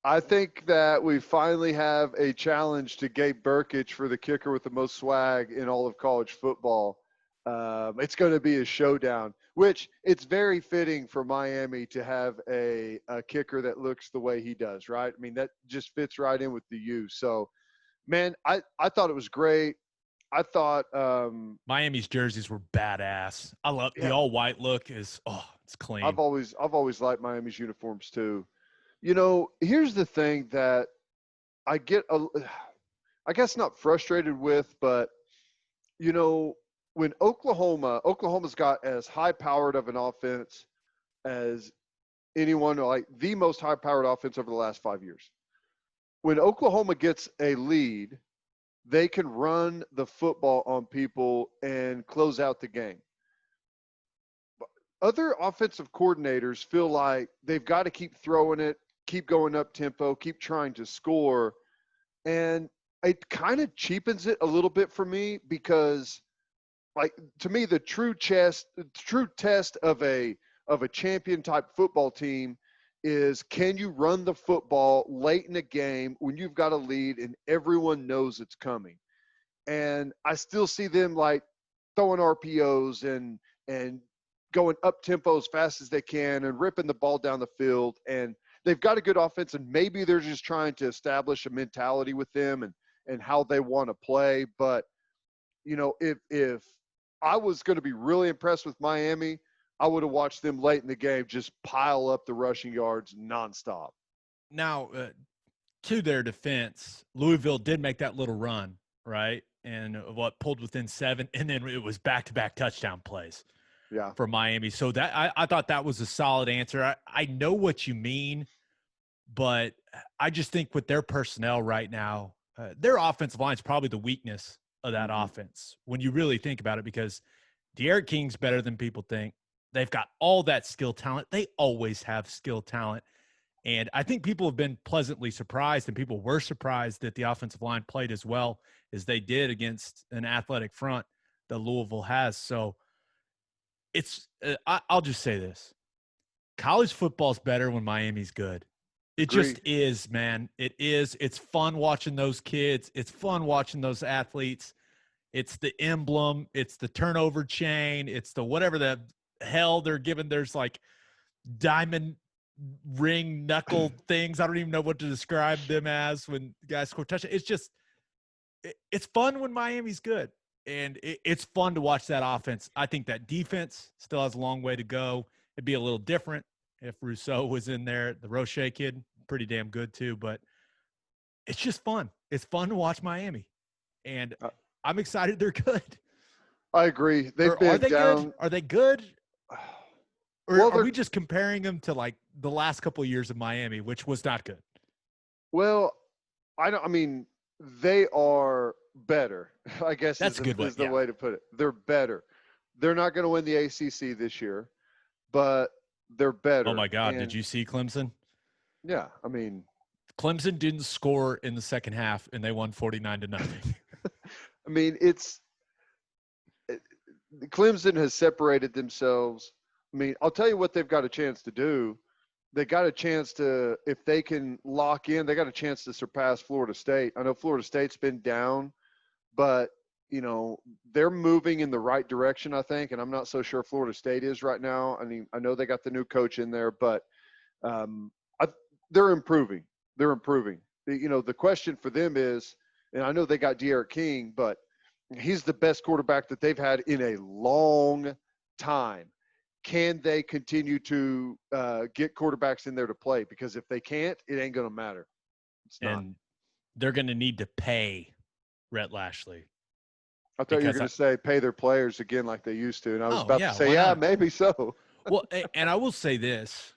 I think that we finally have a challenge to Gabe Burkich for the kicker with the most swag in all of college football. It's going to be a showdown, which it's very fitting for Miami to have a kicker that looks the way he does, right? I mean, that just fits right in with the U. So, man, I thought it was great. I thought Miami's jerseys were badass. I love the all white look it's clean. I've always liked Miami's uniforms too. Here's the thing that I get I guess not frustrated with, but when Oklahoma's got as high powered of an offense as anyone, like the most high powered offense over the last 5 years. When Oklahoma gets a lead, they can run the football on people and close out the game. Other offensive coordinators feel like they've got to keep throwing it, keep going up tempo, keep trying to score. And it kind of cheapens it a little bit for me because, like, to me, the true test of a champion type football team is, can you run the football late in a game when you've got a lead and everyone knows it's coming? And I still see them like throwing RPOs and going up tempo as fast as they can and ripping the ball down the field. And they've got a good offense, and maybe they're just trying to establish a mentality with them and how they want to play. But, if I was going to be really impressed with Miami, I would have watched them late in the game just pile up the rushing yards nonstop. Now, to their defense, Louisville did make that little run, right? And pulled within 7, and then it was back-to-back touchdown plays. Yeah. For Miami. So that I thought that was a solid answer. I know what you mean, but I just think with their personnel right now, their offensive line is probably the weakness of that offense when you really think about it, because De'Aaron King's better than people think. They've got all that skill talent. They always have skill talent. And I think people have been pleasantly surprised, and people were surprised that the offensive line played as well as they did against an athletic front that Louisville has. So it's I'll just say this. College football's better when Miami's good. It just is, man. It is. It's fun watching those kids. It's fun watching those athletes. It's the emblem. It's the turnover chain. It's the whatever the hell they're given. There's like diamond ring knuckle things. I don't even know what to describe them as when guys score touchdown. It's just it's fun when Miami's good. And it's fun to watch that offense. I think that defense still has a long way to go. It'd be a little different if Rousseau was in there. The Roche kid, pretty damn good too. But it's just fun. It's fun to watch Miami. And I'm excited they're good. I agree. Are they good? Are they good? Or are we just comparing them to like the last couple of years of Miami, which was not good? Well, they are better, I guess that's is the way to put it. They're better. They're not going to win the ACC this year, but they're better. Oh, my God. Did you see Clemson? Yeah. Clemson didn't score in the second half, and they won 49-0. Clemson has separated themselves. I'll tell you what they've got a chance to do. They got a chance to, if they can lock in, they got a chance to surpass Florida State. I know Florida State's been down, but, they're moving in the right direction, I think, and I'm not so sure Florida State is right now. I know they got the new coach in there, but they're improving. They're improving. The question for them is, and I know they got De'Aaron King, but he's the best quarterback that they've had in a long time. Can they continue to get quarterbacks in there to play? Because if they can't, it ain't going to matter. It's not. And they're going to need to pay Rhett Lashley. I thought you were because going to say pay their players again like they used to, and I was oh about yeah, to say, why yeah, not? maybe so. Well, and I will say this: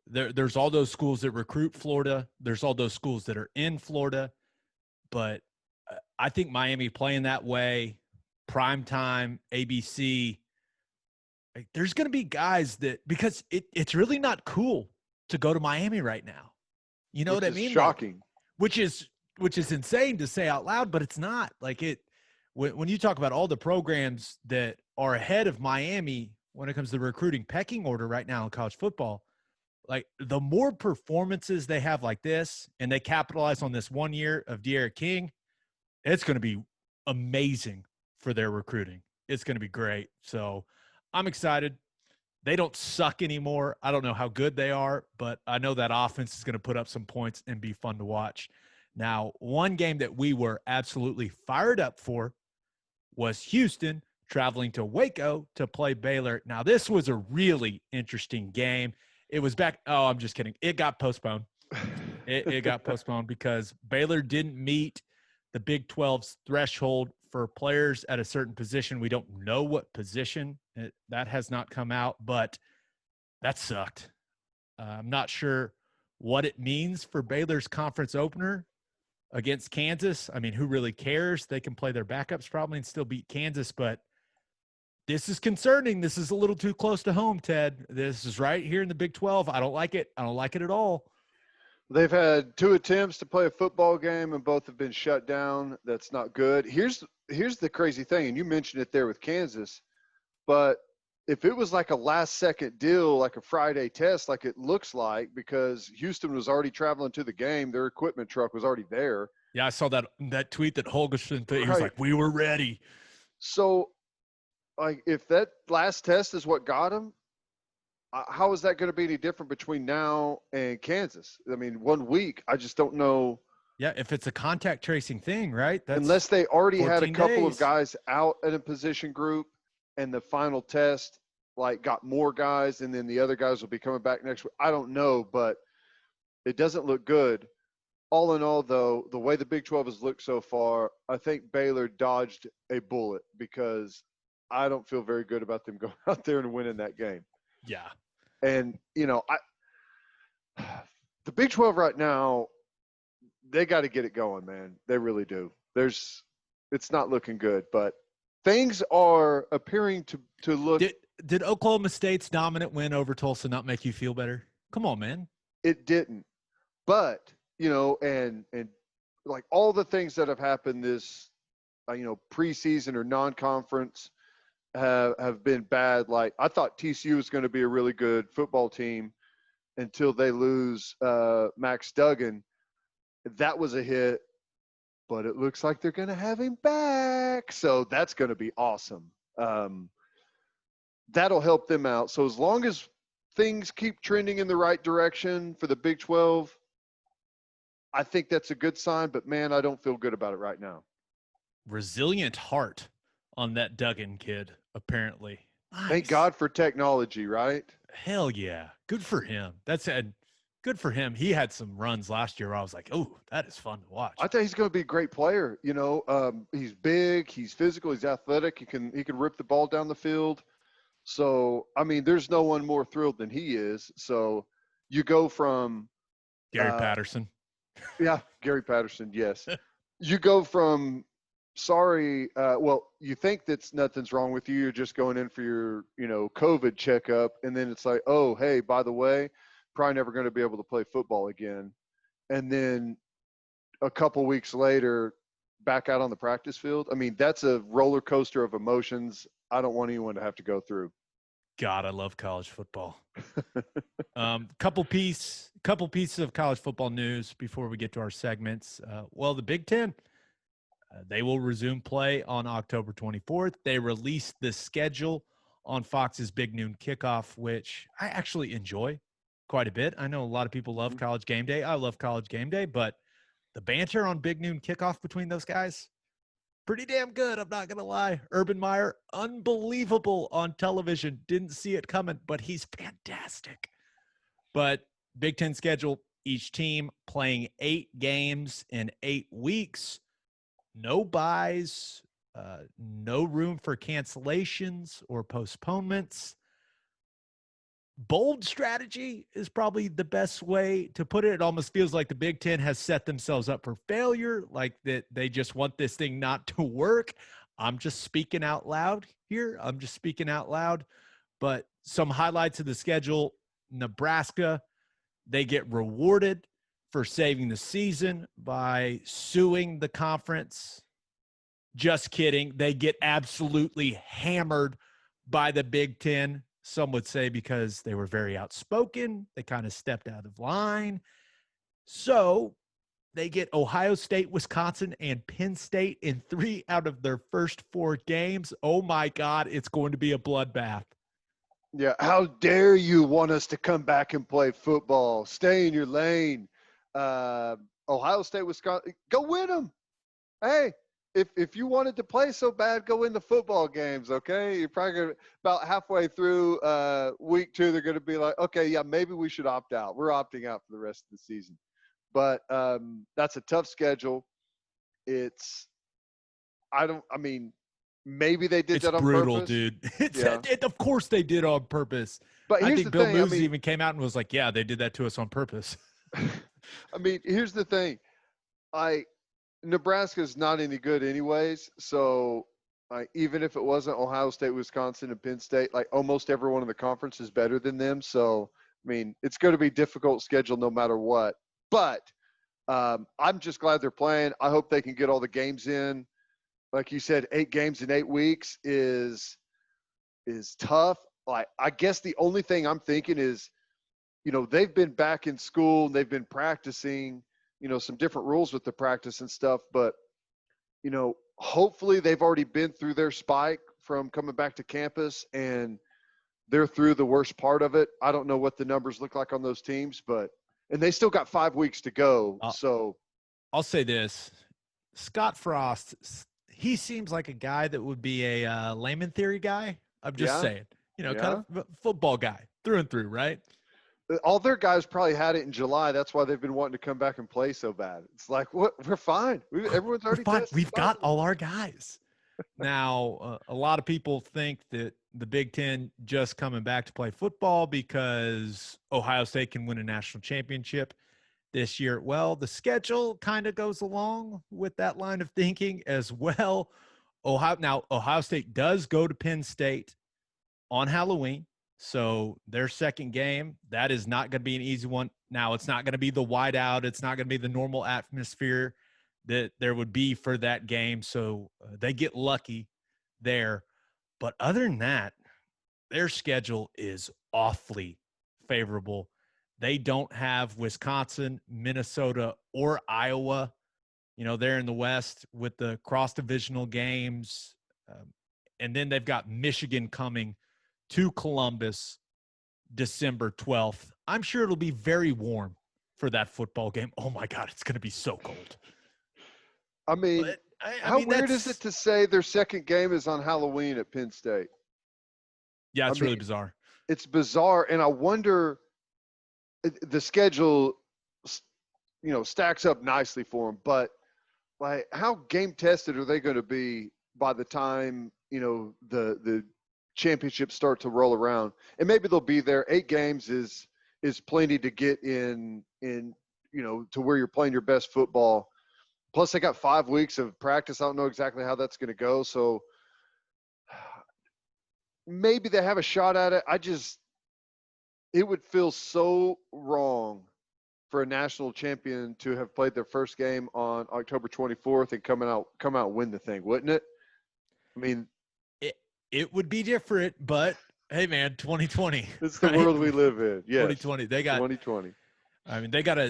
there's all those schools that recruit Florida. There's all those schools that are in Florida, but I think Miami playing that way, prime time, ABC. Like, there's going to be guys that because it's really not cool to go to Miami right now. You know Which what I is mean? Like, shocking. which is insane to say out loud, but it's not. Like it when you talk about all the programs that are ahead of Miami when it comes to the recruiting pecking order right now in college football, like the more performances they have like this and they capitalize on this 1 year of De'Aaron King, it's going to be amazing for their recruiting. It's going to be great. So I'm excited. They don't suck anymore. I don't know how good they are, but I know that offense is going to put up some points and be fun to watch. Now, one game that we were absolutely fired up for was Houston traveling to Waco to play Baylor. Now, this was a really interesting game. It was back. Oh, I'm just kidding. It got postponed. It got postponed because Baylor didn't meet the Big 12's threshold for players at a certain position. We don't know what position. That has not come out, but that sucked. I'm not sure what it means for Baylor's conference opener against Kansas. I mean, who really cares? They can play their backups probably and still beat Kansas, but this is concerning. This is a little too close to home, Ted. This is right here in the Big 12. I don't like it. I don't like it at all. They've had 2 attempts to play a football game, and both have been shut down. That's not good. Here's the crazy thing, and you mentioned it there with Kansas, but if it was like a last-second deal, like a Friday test, like it looks like, because Houston was already traveling to the game, their equipment truck was already there. Yeah, I saw that tweet that Holgerson put. He was Right. like, "We were ready." So, like, if that last test is what got him, how is that going to be any different between now and Kansas? I mean, 1 week, I just don't know. Yeah, if it's a contact tracing thing, right? That's Unless they already had a 14 couple of days. guys out in a position group and the final test, like, got more guys and then the other guys will be coming back next week. I don't know, but it doesn't look good. All in all, though, the way the Big 12 has looked so far, I think Baylor dodged a bullet because I don't feel very good about them going out there and winning that game. Yeah. And, the Big 12 right now, they got to get it going, man. They really do. It's not looking good, but things are appearing to look. Did Oklahoma State's dominant win over Tulsa not make you feel better? Come on, man. It didn't. But, and like all the things that have happened this, preseason or non-conference have been bad. Like, I thought TCU was going to be a really good football team until they lose Max Duggan. That was a hit, but it looks like they're going to have him back. So that's going to be awesome. That'll help them out. So as long as things keep trending in the right direction for the Big 12, I think that's a good sign. But, man, I don't feel good about it right now. Resilient heart on that Duggan kid, apparently. Nice. Thank God for technology, right? Hell yeah. Good for him. Good for him. He had some runs last year where I was like, oh, that is fun to watch. I think he's going to be a great player. He's big, he's physical, he's athletic. He can rip the ball down the field. So, I mean, there's no one more thrilled than he is. So you go from Gary Patterson. Yeah, Gary Patterson, yes. You go from you think that nothing's wrong with you. You're just going in for your, COVID checkup. And then it's like, oh, hey, by the way, probably never going to be able to play football again. And then a couple weeks later, back out on the practice field. I mean, that's a roller coaster of emotions I don't want anyone to have to go through. God, I love college football. Couple pieces of college football news before we get to our segments. The Big Ten, they will resume play on October 24th. They released the schedule on Fox's Big Noon Kickoff, which I actually enjoy quite a bit. I know a lot of people love College Game Day. I love College Game Day, but the banter on Big Noon Kickoff between those guys, pretty damn good. I'm not going to lie. Urban Meyer, unbelievable on television. Didn't see it coming, but he's fantastic. But Big Ten schedule, each team playing 8 games in 8 weeks. No buys, no room for cancellations or postponements. Bold strategy is probably the best way to put it. It almost feels like the Big Ten has set themselves up for failure, like that they just want this thing not to work. I'm just speaking out loud here. But some highlights of the schedule: Nebraska, they get rewarded for saving the season by suing the conference. Just kidding. They get absolutely hammered by the Big Ten. Some would say because they were very outspoken. They kind of stepped out of line. So they get Ohio State, Wisconsin, and Penn State in 3 out of their first 4 games. Oh, my God, it's going to be a bloodbath. Yeah, how dare you want us to come back and play football? Stay in your lane. Ohio State, Wisconsin, go win them. Hey, if you wanted to play so bad, go win the football games, okay? You're probably going to about halfway through week 2, they're going to be like, okay, yeah, maybe we should opt out. We're opting out for the rest of the season. But that's a tough schedule. Maybe they did that on brutal, purpose. Dude. Yeah. Of course they did on purpose. But I here's think the Bill thing. Moose even came out and was like, yeah, they did that to us on purpose. Here's the thing. Nebraska's not any good anyways. So even if it wasn't Ohio State, Wisconsin, and Penn State, like almost everyone in the conference is better than them. So, it's going to be a difficult schedule no matter what. But I'm just glad they're playing. I hope they can get all the games in. Like you said, 8 games in 8 weeks is tough. Like, I guess the only thing I'm thinking is, they've been back in school and they've been practicing, some different rules with the practice and stuff. But, hopefully they've already been through their spike from coming back to campus and they're through the worst part of it. I don't know what the numbers look like on those teams, and they still got 5 weeks to go. So I'll say this, Scott Frost, he seems like a guy that would be a Lehman theory guy. I'm just saying, kind of a football guy through and through, right? All their guys probably had it in July. That's why they've been wanting to come back and play so bad. It's like, what? We're fine. Everyone's already tested. We've got all our guys. Now, a lot of people think that the Big Ten just coming back to play football because Ohio State can win a national championship this year. Well, the schedule kind of goes along with that line of thinking as well. Ohio State does go to Penn State on Halloween. So their second game, that is not going to be an easy one. Now, it's not going to be the whiteout. It's not going to be the normal atmosphere that there would be for that game. So they get lucky there. But other than that, their schedule is awfully favorable. They don't have Wisconsin, Minnesota, or Iowa. They're in the West with the cross-divisional games. And then they've got Michigan coming to Columbus December 12th. I'm sure it'll be very warm for that football game. Oh, my God, it's going to be so cold. How weird is it to say their second game is on Halloween at Penn State? Yeah, it's really bizarre. It's bizarre, and I wonder the schedule, stacks up nicely for them. But like, how game tested are they going to be by the time the championships start to roll around? And maybe they'll be there. 8 games is plenty to get in to where you're playing your best football. Plus, they got 5 weeks of practice. I don't know exactly how that's going to go. So maybe they have a shot at it. It would feel so wrong for a national champion to have played their first game on October 24th and come out and win the thing, wouldn't it? It would be different, but hey, man, 2020. It's the world we live in. Yes. 2020. They got 2020.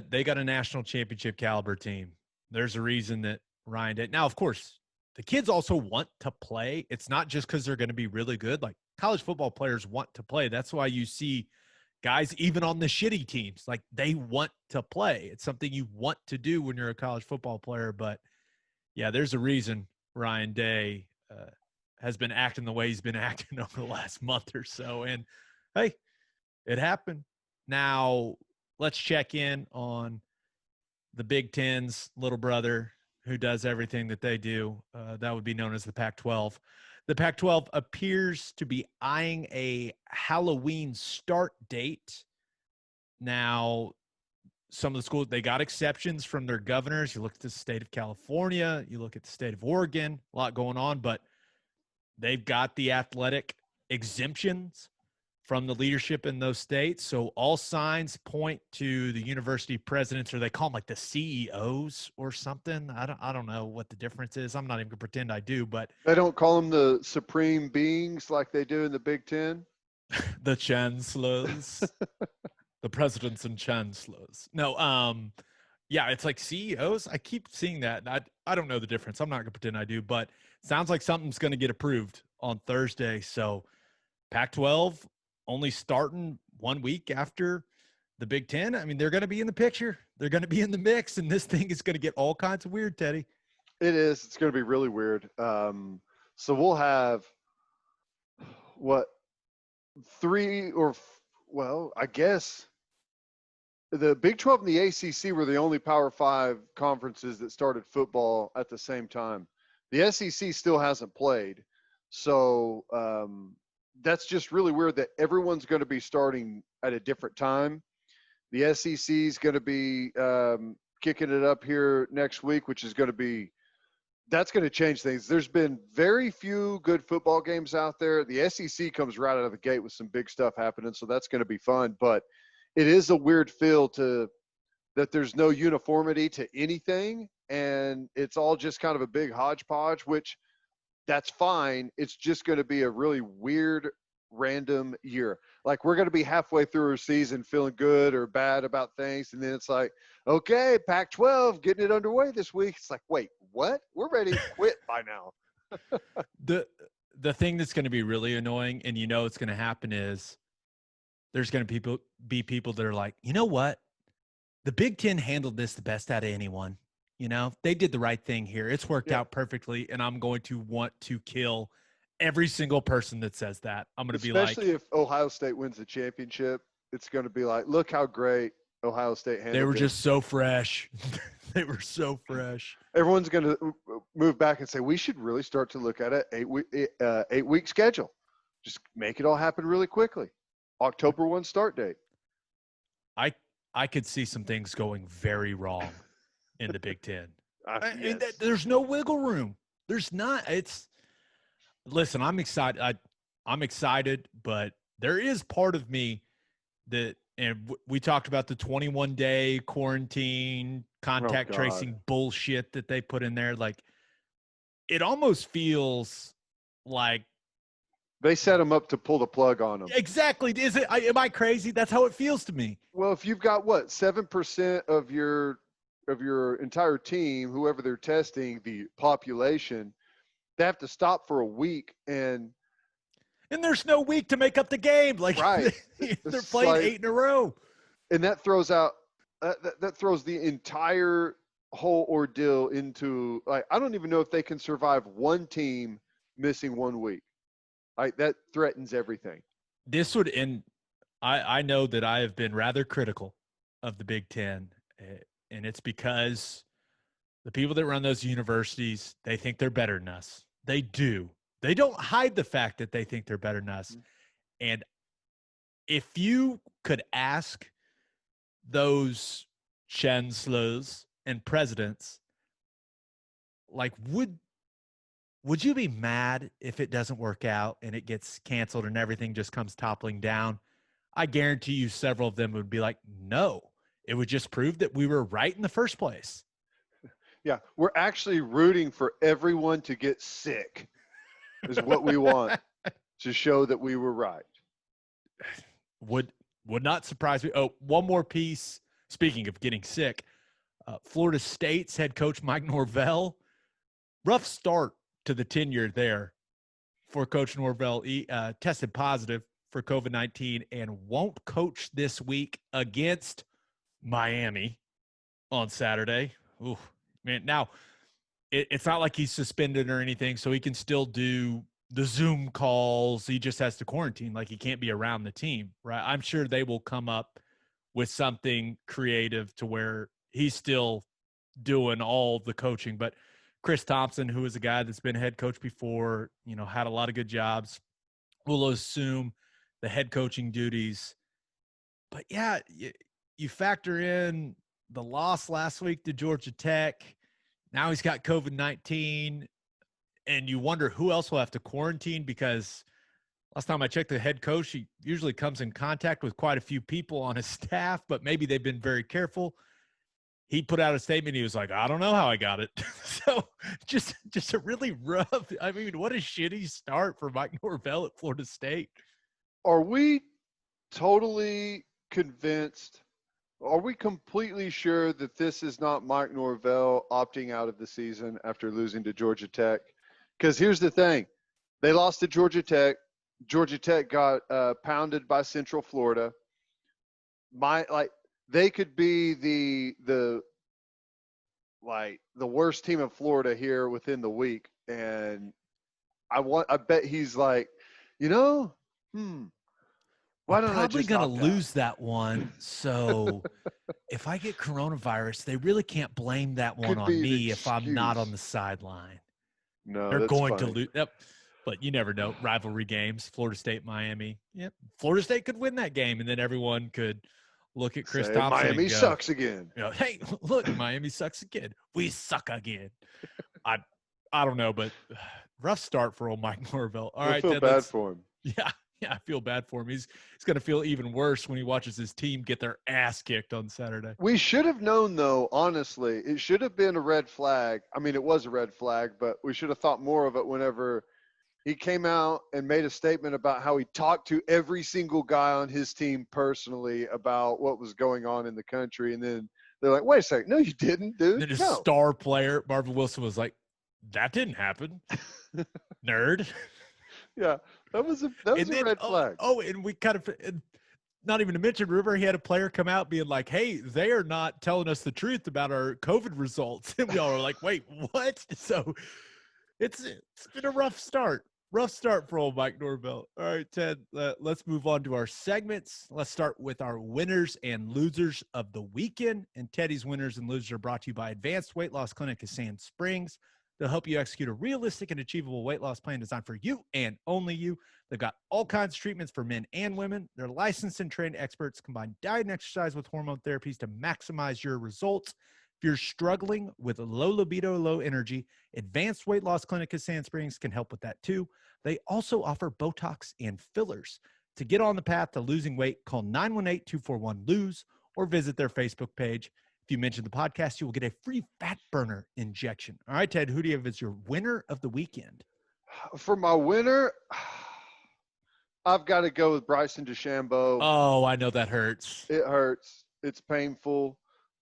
They got a national championship caliber team. There's a reason that Ryan did. Now, of course, the kids also want to play. It's not just because they're going to be really good. Like, college football players want to play. That's why you see guys even on the shitty teams, like, they want to play. It's something you want to do when you're a college football player. But yeah, there's a reason Ryan Day has been acting the way he's been acting over the last month or so. And hey, it happened. Now let's check in on the Big Ten's little brother, who does everything that they do. That would be known as the Pac-12. The Pac-12 appears to be eyeing a Halloween start date. Now, some of the schools, they got exceptions from their governors. You look at the state of California, you look at the state of Oregon, a lot going on, but they've got the athletic exemptions from the leadership in those states. So all signs point to the university presidents, or they call them like the CEOs or something. I don't know what the difference is. I'm not even gonna pretend I do, but They don't call them the supreme beings like they do in the Big Ten. the chancellors, the presidents and chancellors. No, yeah, it's like CEOs. I keep seeing that. I don't know the difference. I'm not gonna pretend I do, but it sounds like something's gonna get approved on Thursday. So Pac-12 only starting 1 week after the Big Ten. I mean, they're going to be in the picture. They're going to be in the mix, and this thing is going to get all kinds of weird, Teddy. It is. It's going to be really weird. So we'll have I guess the Big 12 and the ACC were the only Power 5 conferences that started football at the same time. The SEC still hasn't played. So that's just really weird that everyone's going to be starting at a different time. The SEC is going to be kicking it up here next week, which is going to be – that's going to change things. There's been very few good football games out there. The SEC comes right out of the gate with some big stuff happening, so that's going to be fun. But it is a weird feel that there's no uniformity to anything, and it's all just kind of a big hodgepodge, which – that's fine. It's just going to be a really weird, random year. Like, we're going to be halfway through our season feeling good or bad about things, and then it's like, okay, Pac-12 getting it underway this week. It's like, wait, what? We're ready to quit by now. The thing that's going to be really annoying, and you know it's going to happen, is there's going to be people that are like, you know what? The Big Ten handled this the best out of anyone. You know, they did the right thing here. It's worked out perfectly, and I'm going to want to kill every single person that says that. I'm going to be like – especially if Ohio State wins the championship, it's going to be like, look how great Ohio State handled it. They were just so fresh. They were so fresh. Everyone's going to move back and say, we should really start to look at an 8-week schedule. Just make it all happen really quickly. October 1 start date. I could see some things going very wrong in the Big Ten. Yes. There's no wiggle room. There's not. Listen, I'm excited. I'm excited, but there is part of me that, and we talked about the 21-day quarantine, contact tracing bullshit that they put in there. Like, it almost feels like they set them up to pull the plug on them. Exactly. Is it? Am I crazy? That's how it feels to me. Well, if you've got 7% of your entire team, whoever they're testing, the population, they have to stop for a week, and there's no week to make up the game. Like, right. They're playing 8 in a row, and that throws out that throws the entire whole ordeal into, like, I don't even know if they can survive one team missing 1 week. Like, that threatens everything. This would end. I know that I have been rather critical of the Big Ten. And it's because the people that run those universities, they think they're better than us. They do. They don't hide the fact that they think they're better than us. And if you could ask those chancellors and presidents, like, would you be mad if it doesn't work out and it gets canceled and everything just comes toppling down? I guarantee you several of them would be like, no. It would just prove that we were right in the first place. Yeah, we're actually rooting for everyone to get sick is what we want, to show that we were right. Would not surprise me. Oh, one more piece. Speaking of getting sick, Florida State's head coach Mike Norvell, rough start to the tenure there for Coach Norvell. He tested positive for COVID-19 and won't coach this week against Miami on Saturday. Ooh, man. Now, it's not like he's suspended or anything, so he can still do the Zoom calls. He just has to quarantine. Like, he can't be around the team, right? I'm sure they will come up with something creative to where he's still doing all the coaching. But Chris Thompson, who is a guy that's been head coach before, had a lot of good jobs, will assume the head coaching duties. But yeah, you factor in the loss last week to Georgia Tech. Now he's got COVID-19, and you wonder who else will have to quarantine, because last time I checked, the head coach, he usually comes in contact with quite a few people on his staff, but maybe they've been very careful. He put out a statement. He was like, I don't know how I got it. So just a really rough, I mean, what a shitty start for Mike Norvell at Florida State. Are we totally convinced? Are we completely sure that this is not Mike Norvell opting out of the season after losing to Georgia Tech? Because here's the thing. They lost to Georgia Tech. Georgia Tech got pounded by Central Florida. They could be the worst team in Florida here within the week, and I bet he's like, why don't We're I probably just going to opt lose out? that one. So if I get coronavirus, they really can't blame that one Could on be an me if I'm not on excuse. the sideline. No, They're that's going to funny. lose. Yep. But you never know. Rivalry games, Florida State, Miami. Yep. Florida State could win that game, and then everyone could look at Chris Say Thompson Miami and go, sucks again. hey, look, Miami sucks again. We suck again. I don't know, but rough start for old Mike Norvell. All I right, feel Ted, bad for him. Yeah, I feel bad for him. He's going to feel even worse when he watches his team get their ass kicked on Saturday. We should have known, though, honestly. It should have been a red flag. I mean, it was a red flag, but we should have thought more of it whenever he came out and made a statement about how he talked to every single guy on his team personally about what was going on in the country. And then they're like, wait a second. No, you didn't, dude. Then his No. star player, Marvin Wilson, was like, that didn't happen, nerd. Yeah, that was a red flag. Oh, and we kind of not even to mention, remember, he had a player come out being like, hey, they are not telling us the truth about our COVID results. And we all are like, wait, what? So it's been a rough start. Rough start for old Mike Norvell. All right, Ted, let's move on to our segments. Let's start with our winners and losers of the weekend. And Teddy's winners and losers are brought to you by Advanced Weight Loss Clinic of Sand Springs. They'll help you execute a realistic and achievable weight loss plan designed for you and only you. They've got all kinds of treatments for men and women. They're licensed and trained experts combine diet and exercise with hormone therapies to maximize your results. If you're struggling with low libido, low energy, Advanced Weight Loss Clinic of Sand Springs can help with that too. They also offer Botox and fillers. To get on the path to losing weight, call 918-241-LOSE or visit their Facebook page. If you mention the podcast, you will get a free fat burner injection. All right, Ted, who do you have as your winner of the weekend? For my winner, I've got to go with Bryson DeChambeau. Oh, I know that hurts. It hurts. It's painful.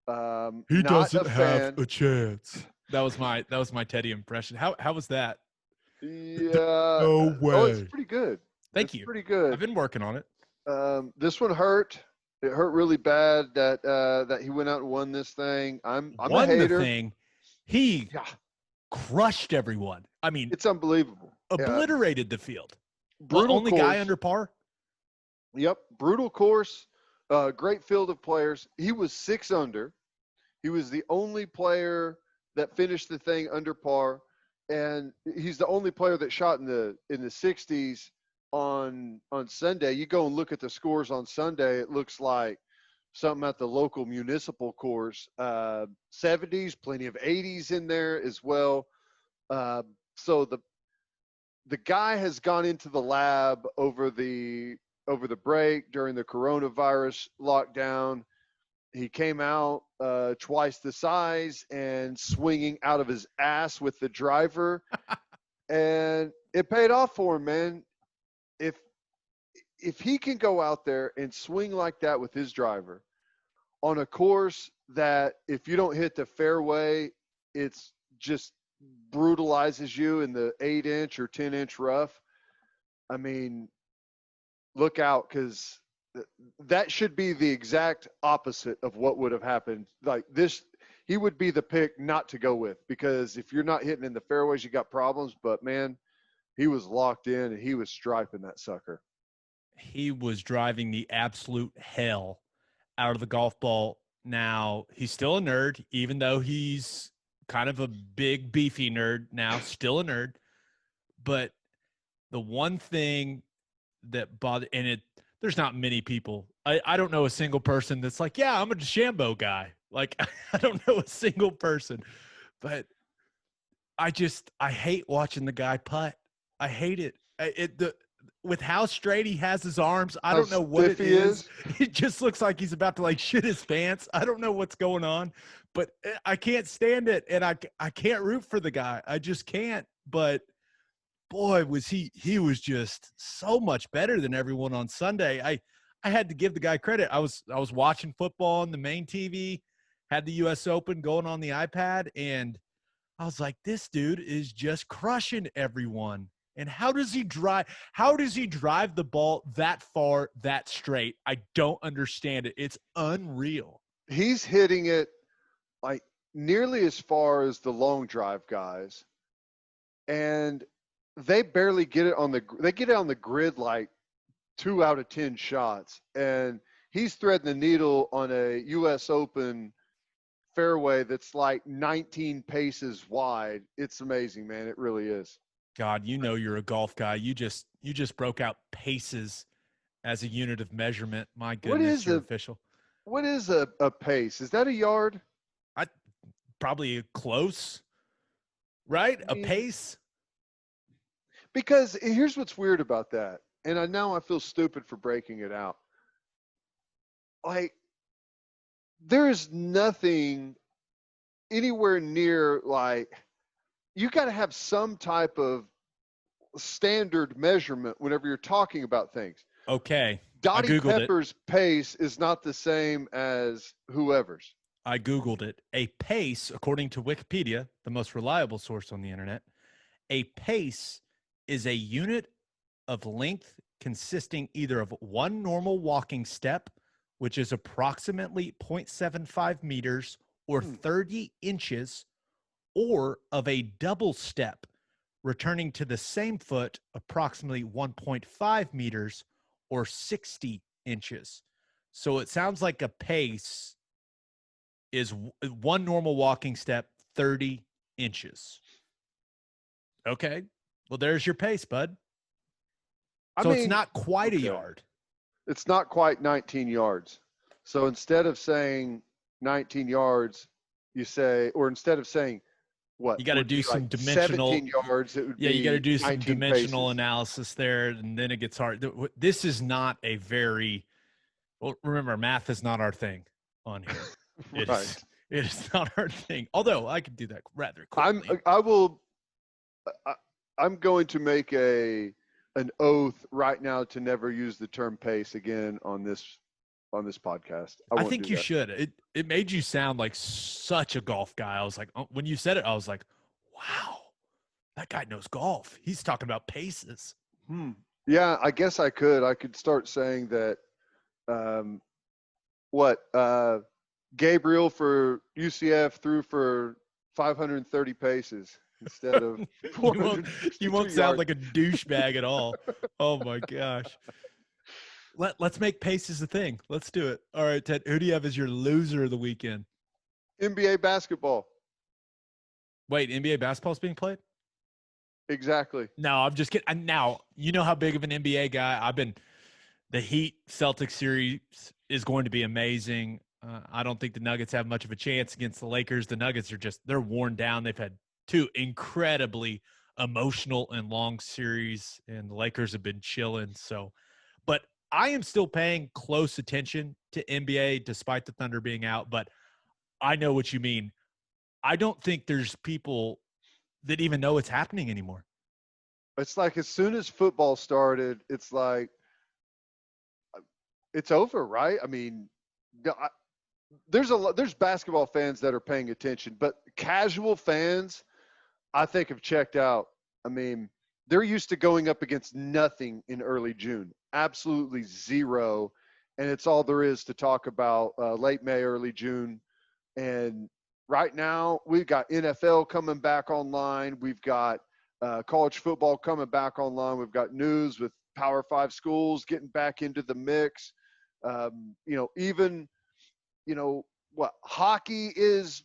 He not doesn't a have fan. a chance. That was my Teddy impression. How was that? Yeah. No way. Oh, it's pretty good. Thank you. Pretty good. I've been working on it. This one hurt. It hurt really bad that he went out and won this thing. I'm won a hater. The thing. He crushed everyone. I mean, it's unbelievable. Obliterated the field. Brutal only course. Guy under par. Yep, brutal course. Great field of players. He was 6 under. He was the only player that finished the thing under par, and he's the only player that shot in the 60s on Sunday. You go and look at the scores on Sunday, it looks like something at the local municipal course. 70s, plenty of 80s in there as well. So the guy has gone into the lab over the break during the coronavirus lockdown. He came out twice the size and swinging out of his ass with the driver, and it paid off for him, man. If he can go out there and swing like that with his driver on a course that if you don't hit the fairway, it's just brutalizes you in the 8-inch or 10-inch rough. I mean, look out, because that should be the exact opposite of what would have happened. Like this, he would be the pick not to go with, because if you're not hitting in the fairways, you got problems. But man, he was locked in and he was striping that sucker. He was driving the absolute hell out of the golf ball. Now, he's still a nerd, even though he's kind of a big, beefy nerd now, still a nerd. But the one thing that bothered, there's not many people. I don't know a single person that's like, yeah, I'm a DeChambeau guy. Like, I don't know a single person. But I hate watching the guy putt. I hate it. With how straight he has his arms, I don't know what it is. It just looks like he's about to like shit his pants. I don't know what's going on, but I can't stand it, and I can't root for the guy. I just can't. But boy, was he was just so much better than everyone on Sunday. I had to give the guy credit. I was watching football on the main TV, had the U.S. Open going on the iPad, and I was like, this dude is just crushing everyone. And how does he drive the ball that far, that straight? I don't understand it. It's unreal. He's hitting it like nearly as far as the long drive guys. And they barely get it on the grid like 2 out of 10 shots. And he's threading the needle on a US Open fairway that's like 19 paces wide. It's amazing, man. It really is. God, you're a golf guy. You just broke out paces as a unit of measurement. My goodness, you're official. What is a pace? Is that a yard? Probably close, right? I mean, a pace. Because here's what's weird about that, and I feel stupid for breaking it out. Like, there is nothing anywhere near like. You got to have some type of standard measurement whenever you're talking about things. Okay. Dottie Pepper's pace is not the same as whoever's. I Googled it. A pace, according to Wikipedia, the most reliable source on the internet, a pace is a unit of length consisting either of one normal walking step, which is approximately 0.75 meters or 30 inches, or of a double step, returning to the same foot approximately 1.5 meters or 60 inches. So it sounds like a pace is one normal walking step, 30 inches. Okay. Well, there's your pace, bud. So it's not quite a yard. It's not quite 19 yards. So instead of saying 19 yards, you say, or instead of saying, what you got to do some dimensional 17 yards. It would be you got to do some dimensional paces. Analysis there, and then it gets hard. This is not a very well. Remember, math is not our thing on here. Right. It is not our thing. Although I could do that rather quickly. I'm going to make an oath right now to never use the term pace again on this podcast. I think you should. It made you sound like such a golf guy. I was like, when you said it, I was like, wow, that guy knows golf. He's talking about paces. Yeah, I guess I could start saying that. Gabriel for UCF threw for 530 paces instead of you won't sound like a douchebag at all. Oh my gosh. Let's make paces a thing. Let's do it. All right, Ted, who do you have as your loser of the weekend? NBA basketball. Wait, NBA basketball is being played? Exactly. No, I'm just kidding. Now, you know how big of an NBA guy the Heat Celtics series is going to be amazing. I don't think the Nuggets have much of a chance against the Lakers. The Nuggets they're worn down. They've had 2 incredibly emotional and long series, and the Lakers have been chilling. So, but I am still paying close attention to NBA despite the Thunder being out, but I know what you mean. I don't think there's people that even know it's happening anymore. It's like as soon as football started, it's like it's over, right? I mean, there's basketball fans that are paying attention, but casual fans, I think, have checked out. I mean, they're used to going up against nothing in early June, absolutely zero, and it's all there is to talk about late May, early June. And right now, we've got NFL coming back online. We've got college football coming back online. We've got news with Power 5 schools getting back into the mix. Even what hockey is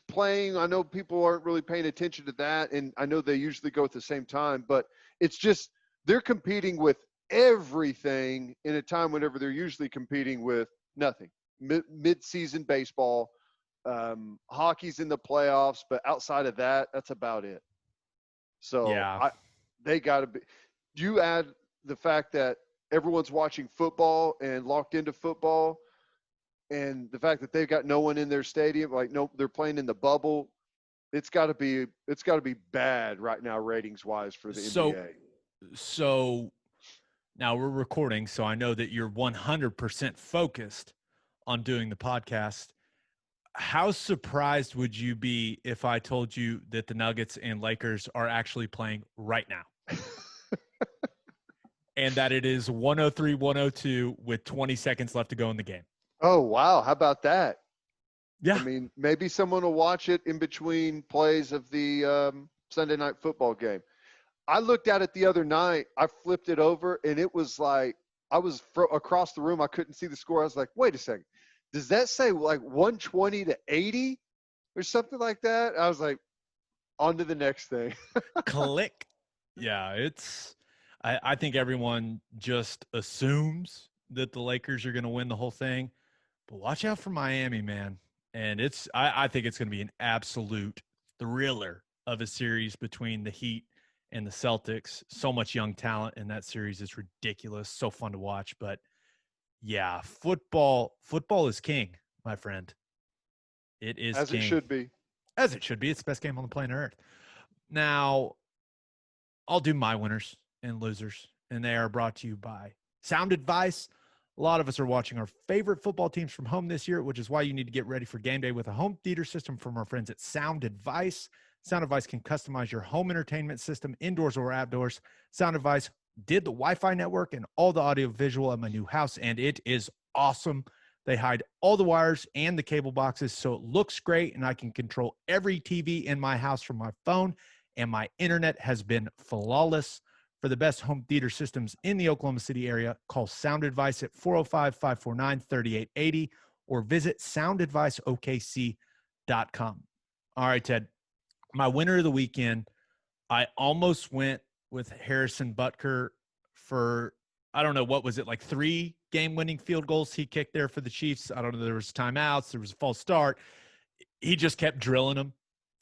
playing. I know people aren't really paying attention to that, and I know they usually go at the same time, but it's just they're competing with everything in a time whenever they're usually competing with nothing. Mid-season baseball, hockey's in the playoffs, but outside of that, that's about it. So Yeah. they got to be. You add the fact that everyone's watching football and locked into football, and the fact that they've got no one in their stadium, like no, they're playing in the bubble. It's got to be bad right now, ratings wise, for the NBA. So now we're recording, so I know that you're 100% focused on doing the podcast. How surprised would you be if I told you that the Nuggets and Lakers are actually playing right now? And that it is 103-102 with 20 seconds left to go in the game. Oh, wow. How about that? Yeah. I mean, maybe someone will watch it in between plays of the Sunday night football game. I looked at it the other night. I flipped it over, and it was like I was across the room. I couldn't see the score. I was like, wait a second. Does that say like 120-80 or something like that? I was like, on to the next thing. Click. Yeah, I think everyone just assumes that the Lakers are going to win the whole thing. But watch out for Miami, man. And I think it's going to be an absolute thriller of a series between the Heat and the Celtics. So much young talent in that series is ridiculous. So fun to watch. But yeah, football is king, my friend. It is as king. It should be. As it should be. It's the best game on the planet Earth. Now, I'll do my winners and losers, and they are brought to you by Sound Advice. A lot of us are watching our favorite football teams from home this year, which is why you need to get ready for game day with a home theater system from our friends at Sound Advice. Sound Advice can customize your home entertainment system indoors or outdoors. Sound Advice did the Wi-Fi network and all the audio visual at my new house, and it is awesome. They hide all the wires and the cable boxes, so it looks great, and I can control every TV in my house from my phone, and my internet has been flawless. For the best home theater systems in the Oklahoma City area, call Sound Advice at 405-549-3880 or visit soundadviceokc.com. All right, Ted, my winner of the weekend, I almost went with Harrison Butker for, I don't know, what was it, like 3 game-winning field goals he kicked there for the Chiefs. I don't know, there was timeouts, there was a false start. He just kept drilling them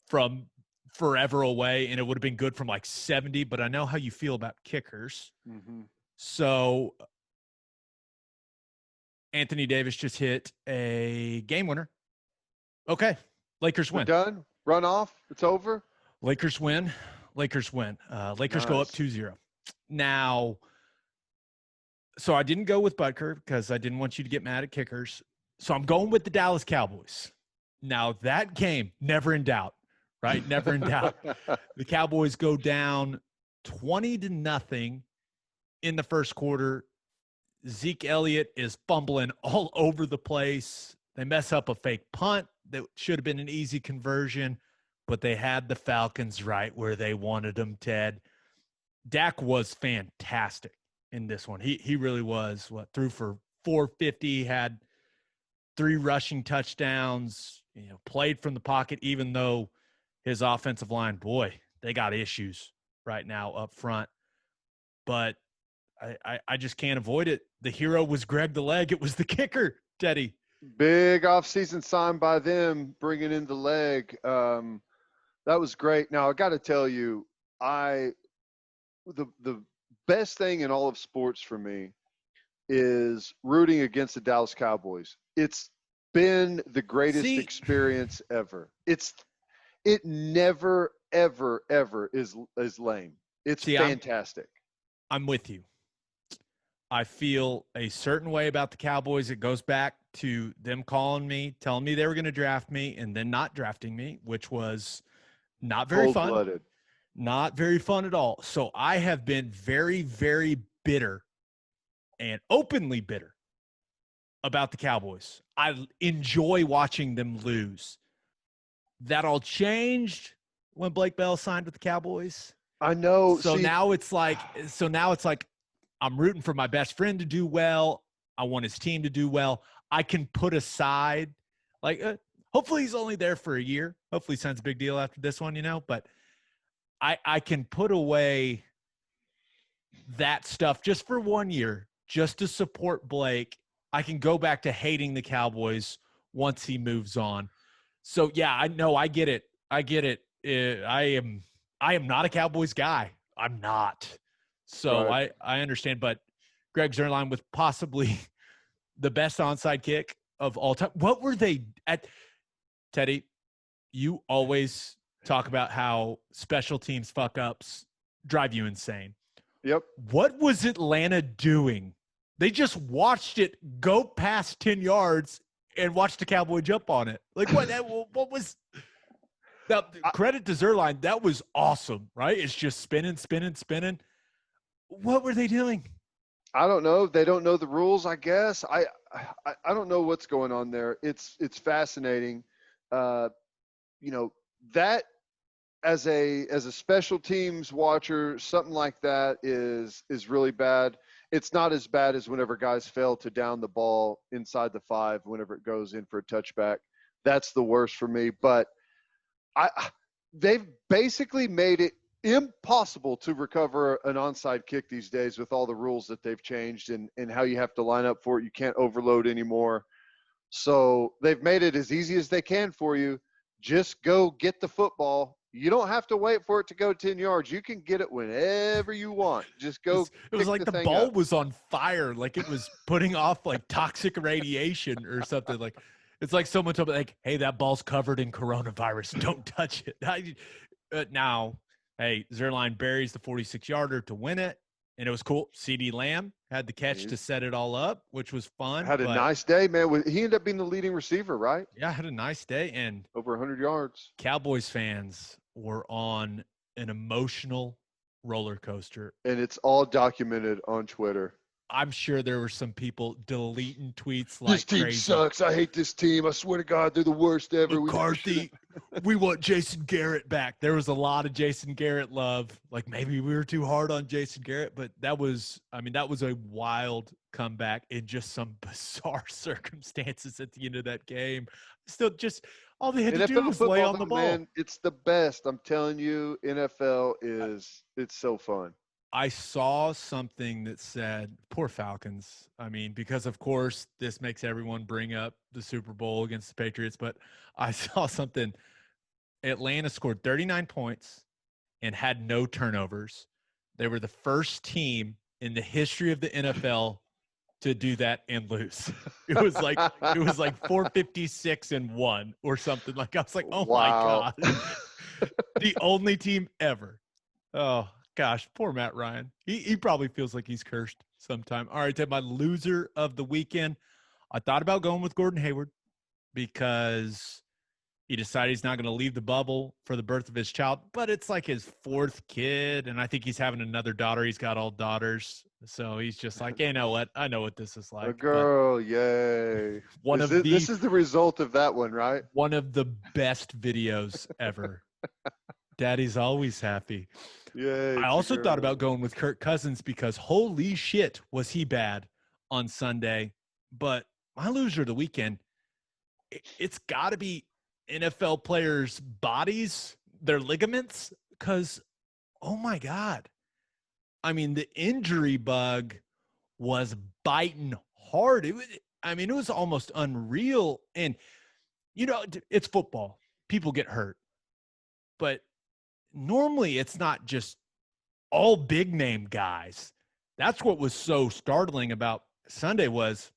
from forever away, and it would have been good from like 70, but I know how you feel about kickers. Mm-hmm. So Anthony Davis just hit a game winner. Okay. Lakers win. We're done. Run off. It's over. Lakers win. Lakers win. Lakers go up 2-0. Now, so I didn't go with Butker because I didn't want you to get mad at kickers. So I'm going with the Dallas Cowboys. Now, that game, never in doubt. Right? Never in doubt. The Cowboys go down 20-0 in the first quarter. Zeke Elliott is fumbling all over the place. They mess up a fake punt that should have been an easy conversion, but they had the Falcons right where they wanted them, Ted. Dak was fantastic in this one. He really was. Threw for 450, had 3 rushing touchdowns, played from the pocket, even though his offensive line, boy, they got issues right now up front. But I just can't avoid it. The hero was Greg the Leg. It was the kicker, Teddy. Big offseason sign by them, bringing in the leg. That was great. Now, I got to tell you, the best thing in all of sports for me is rooting against the Dallas Cowboys. It's been the greatest experience ever. It never, ever, ever is lame. It's fantastic. I'm with you. I feel a certain way about the Cowboys. It goes back to them calling me, telling me they were going to draft me, and then not drafting me, which was not very fun. Cold-blooded. Not very fun at all. So I have been very, very bitter and openly bitter about the Cowboys. I enjoy watching them lose. That all changed when Blake Bell signed with the Cowboys. I know. So now it's like I'm rooting for my best friend to do well. I want his team to do well. I can put aside Like, hopefully he's only there for a year. Hopefully he signs a big deal after this one, but I can put away that stuff just for 1 year, just to support Blake. I can go back to hating the Cowboys once he moves on. So yeah, I know, I get it. I am not a Cowboys guy. I'm not. So Right. I understand, but Greg Zuerlein with possibly the best onside kick of all time. What were they at? Teddy, you always talk about how special teams fuck ups drive you insane. Yep. What was Atlanta doing? They just watched it go past 10 yards and watched the Cowboy jump on it. Like, what was that? Credit to Zuerlein. That was awesome, right? It's just spinning. What were they doing? I don't know. They don't know the rules, I guess. I don't know what's going on there. It's fascinating. That as a special teams watcher, something like that is really bad. It's not as bad as whenever guys fail to down the ball inside the 5 whenever it goes in for a touchback. That's the worst for me. But they've basically made it impossible to recover an onside kick these days with all the rules that they've changed and how you have to line up for it. You can't overload anymore. So they've made it as easy as they can for you. Just go get the football. You don't have to wait for it to go 10 yards. You can get it whenever you want. Just go. It was like the ball was on fire, like it was putting off like toxic radiation or something. Like it's like someone told me, like, "Hey, that ball's covered in coronavirus. Don't touch it." Now, hey, Zuerlein buries the 46-yarder to win it, and it was cool. CD Lamb had the catch to set it all up, which was fun. Had a nice day, man. He ended up being the leading receiver, right? Yeah, had a nice day, and over 100 yards. Cowboys fans were on an emotional roller coaster. And it's all documented on Twitter. I'm sure there were some people deleting tweets like, "This team crazy. Sucks. I hate this team. I swear to God, they're the worst ever. McCarthy, we want Jason Garrett back." There was a lot of Jason Garrett love. Like maybe we were too hard on Jason Garrett, but that was a wild comeback in just some bizarre circumstances at the end of that game. Still, just all they had to do was lay on the ball. Man, it's the best. I'm telling you, NFL it's so fun. I saw something that said, poor Falcons. I mean, because of course this makes everyone bring up the Super Bowl against the Patriots, but I saw something. Atlanta scored 39 points and had no turnovers. They were the first team in the history of the NFL to do that and lose. It was like 456-1 or something. Like I was like, oh wow. My God. The only team ever. Oh gosh, poor Matt Ryan. He probably feels like he's cursed sometime. All right, Ted, my loser of the weekend. I thought about going with Gordon Hayward because he decided he's not going to leave the bubble for the birth of his child, but it's like his 4th kid, and I think he's having another daughter. He's got all daughters, so he's just like, hey, you know what? I know what this is like. A girl, yay. This is the result of that one, right? One of the best videos ever. Daddy's always happy. Yay. I also thought about going with Kirk Cousins because holy shit was he bad on Sunday. But my loser of the weekend, it's got to be NFL players' bodies, their ligaments, because, oh my God. I mean, the injury bug was biting hard. It was almost unreal. And, it's football. People get hurt. But normally it's not just all big name guys. That's what was so startling about Sunday was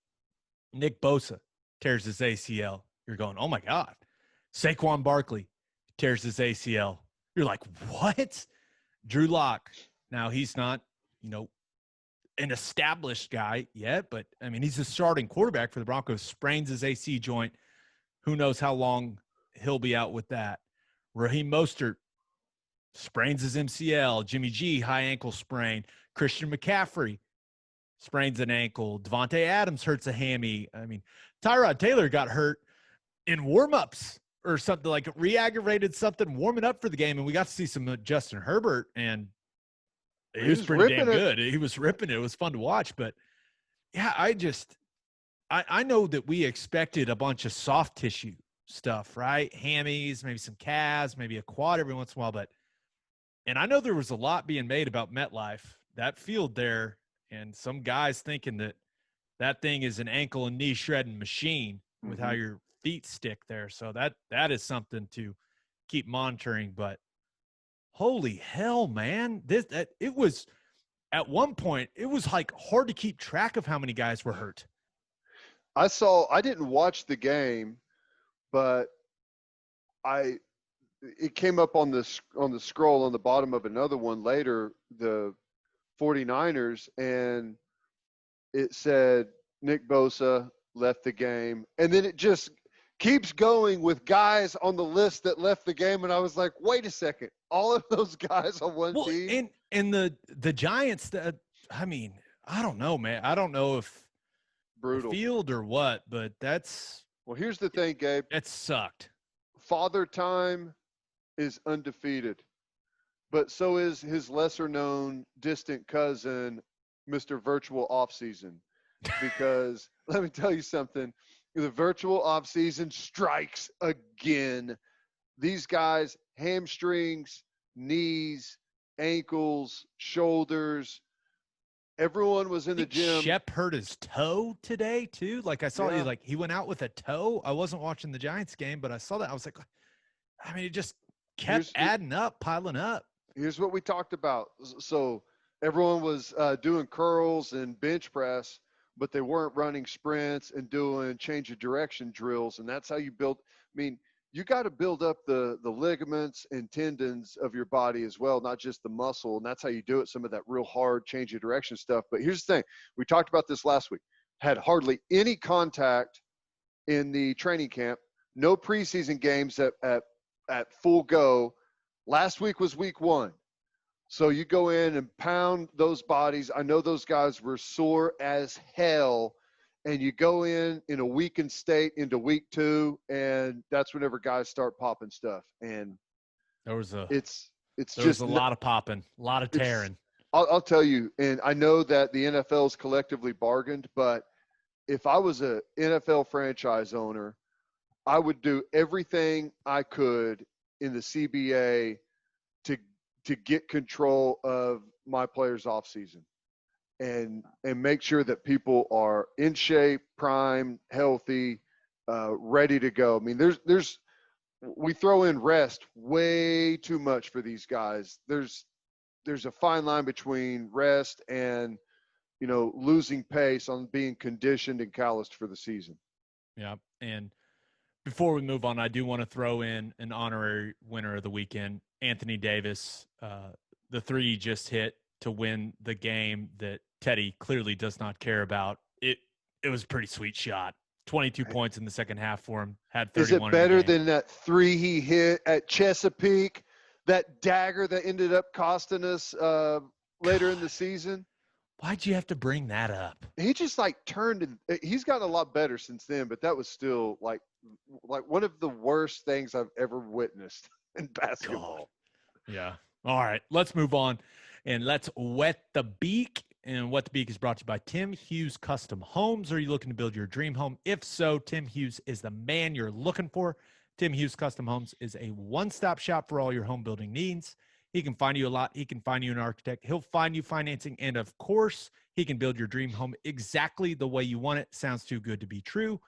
Nick Bosa tears his ACL. You're going, oh my God. Saquon Barkley tears his ACL. You're like, what? Drew Lock. Now he's not, an established guy yet, but he's a starting quarterback for the Broncos. Sprains his AC joint. Who knows how long he'll be out with that. Raheem Mostert sprains his MCL. Jimmy G, high ankle sprain. Christian McCaffrey sprains an ankle. Devontae Adams hurts a hammy. Tyrod Taylor got hurt in warmups or something, like re-aggravated something warming up for the game, and we got to see some Justin Herbert, and he was pretty damn good. He was ripping it. It was fun to watch, but yeah, I know that we expected a bunch of soft tissue stuff, right? Hammies, maybe some calves, maybe a quad every once in a while. And I know there was a lot being made about MetLife, that field there, and some guys thinking that thing is an ankle and knee shredding machine with how your feet stick there. So that is something to keep monitoring. But holy hell, man, it was at one point, it was like hard to keep track of how many guys were hurt. I didn't watch the game, but it came up on the scroll on the bottom of another one later, the 49ers, and it said Nick Bosa left the game, and then it just keeps going with guys on the list that left the game, and I was like, wait a second, all of those guys on one team? And the Giants, I mean, I don't know, man. I don't know if brutal the field or what, but that's – well, here's the thing, Gabe. It sucked. Father Time is undefeated, but so is his lesser-known distant cousin, Mr. Virtual Offseason, because let me tell you something. The virtual offseason strikes again. These guys, hamstrings, knees, ankles, shoulders. Everyone was in the gym. Shep hurt his toe today too. Like I saw, he went out with a toe. I wasn't watching the Giants game, but I saw that. I was like, I mean, it just kept adding up, piling up. Here's what we talked about. So everyone was doing curls and bench press, but they weren't running sprints and doing change of direction drills. And that's how you build. I mean, you got to build up the ligaments and tendons of your body as well, not just the muscle. And that's how you do it, some of that real hard change of direction stuff. But here's the thing. We talked about this last week. Had hardly any contact in the training camp. No preseason games at full go. Last week was week 1. So you go in and pound those bodies. I know those guys were sore as hell. And you go in a weakened state into week 2, and that's whenever guys start popping stuff. And there was a lot of popping, a lot of tearing. I'll tell you, and I know that the NFL's collectively bargained, but if I was a NFL franchise owner, I would do everything I could in the CBA to get control of my players' off season. And make sure that people are in shape, prime, healthy, ready to go. I mean, we throw in rest way too much for these guys. There's a fine line between rest and, losing pace on being conditioned and calloused for the season. Yeah. And before we move on, I do want to throw in an honorary winner of the weekend, Anthony Davis. The 3 just hit to win the game that Teddy clearly does not care about. It was a pretty sweet shot. 22 points in the second half for him. Had 31. Is it better than that 3 he hit at Chesapeake? That dagger that ended up costing us later in the season? Why'd you have to bring that up? He just turned and he's gotten a lot better since then, but that was still like one of the worst things I've ever witnessed in basketball. God. Yeah. All right, let's move on. And let's wet the beak. And Wet the Beak is brought to you by Tim Hughes Custom Homes. Are you looking to build your dream home? If so, Tim Hughes is the man you're looking for. Tim Hughes Custom Homes is a one-stop shop for all your home building needs. He can find you a lot. He can find you an architect. He'll find you financing. And, of course, he can build your dream home exactly the way you want it. Sounds too good to be true.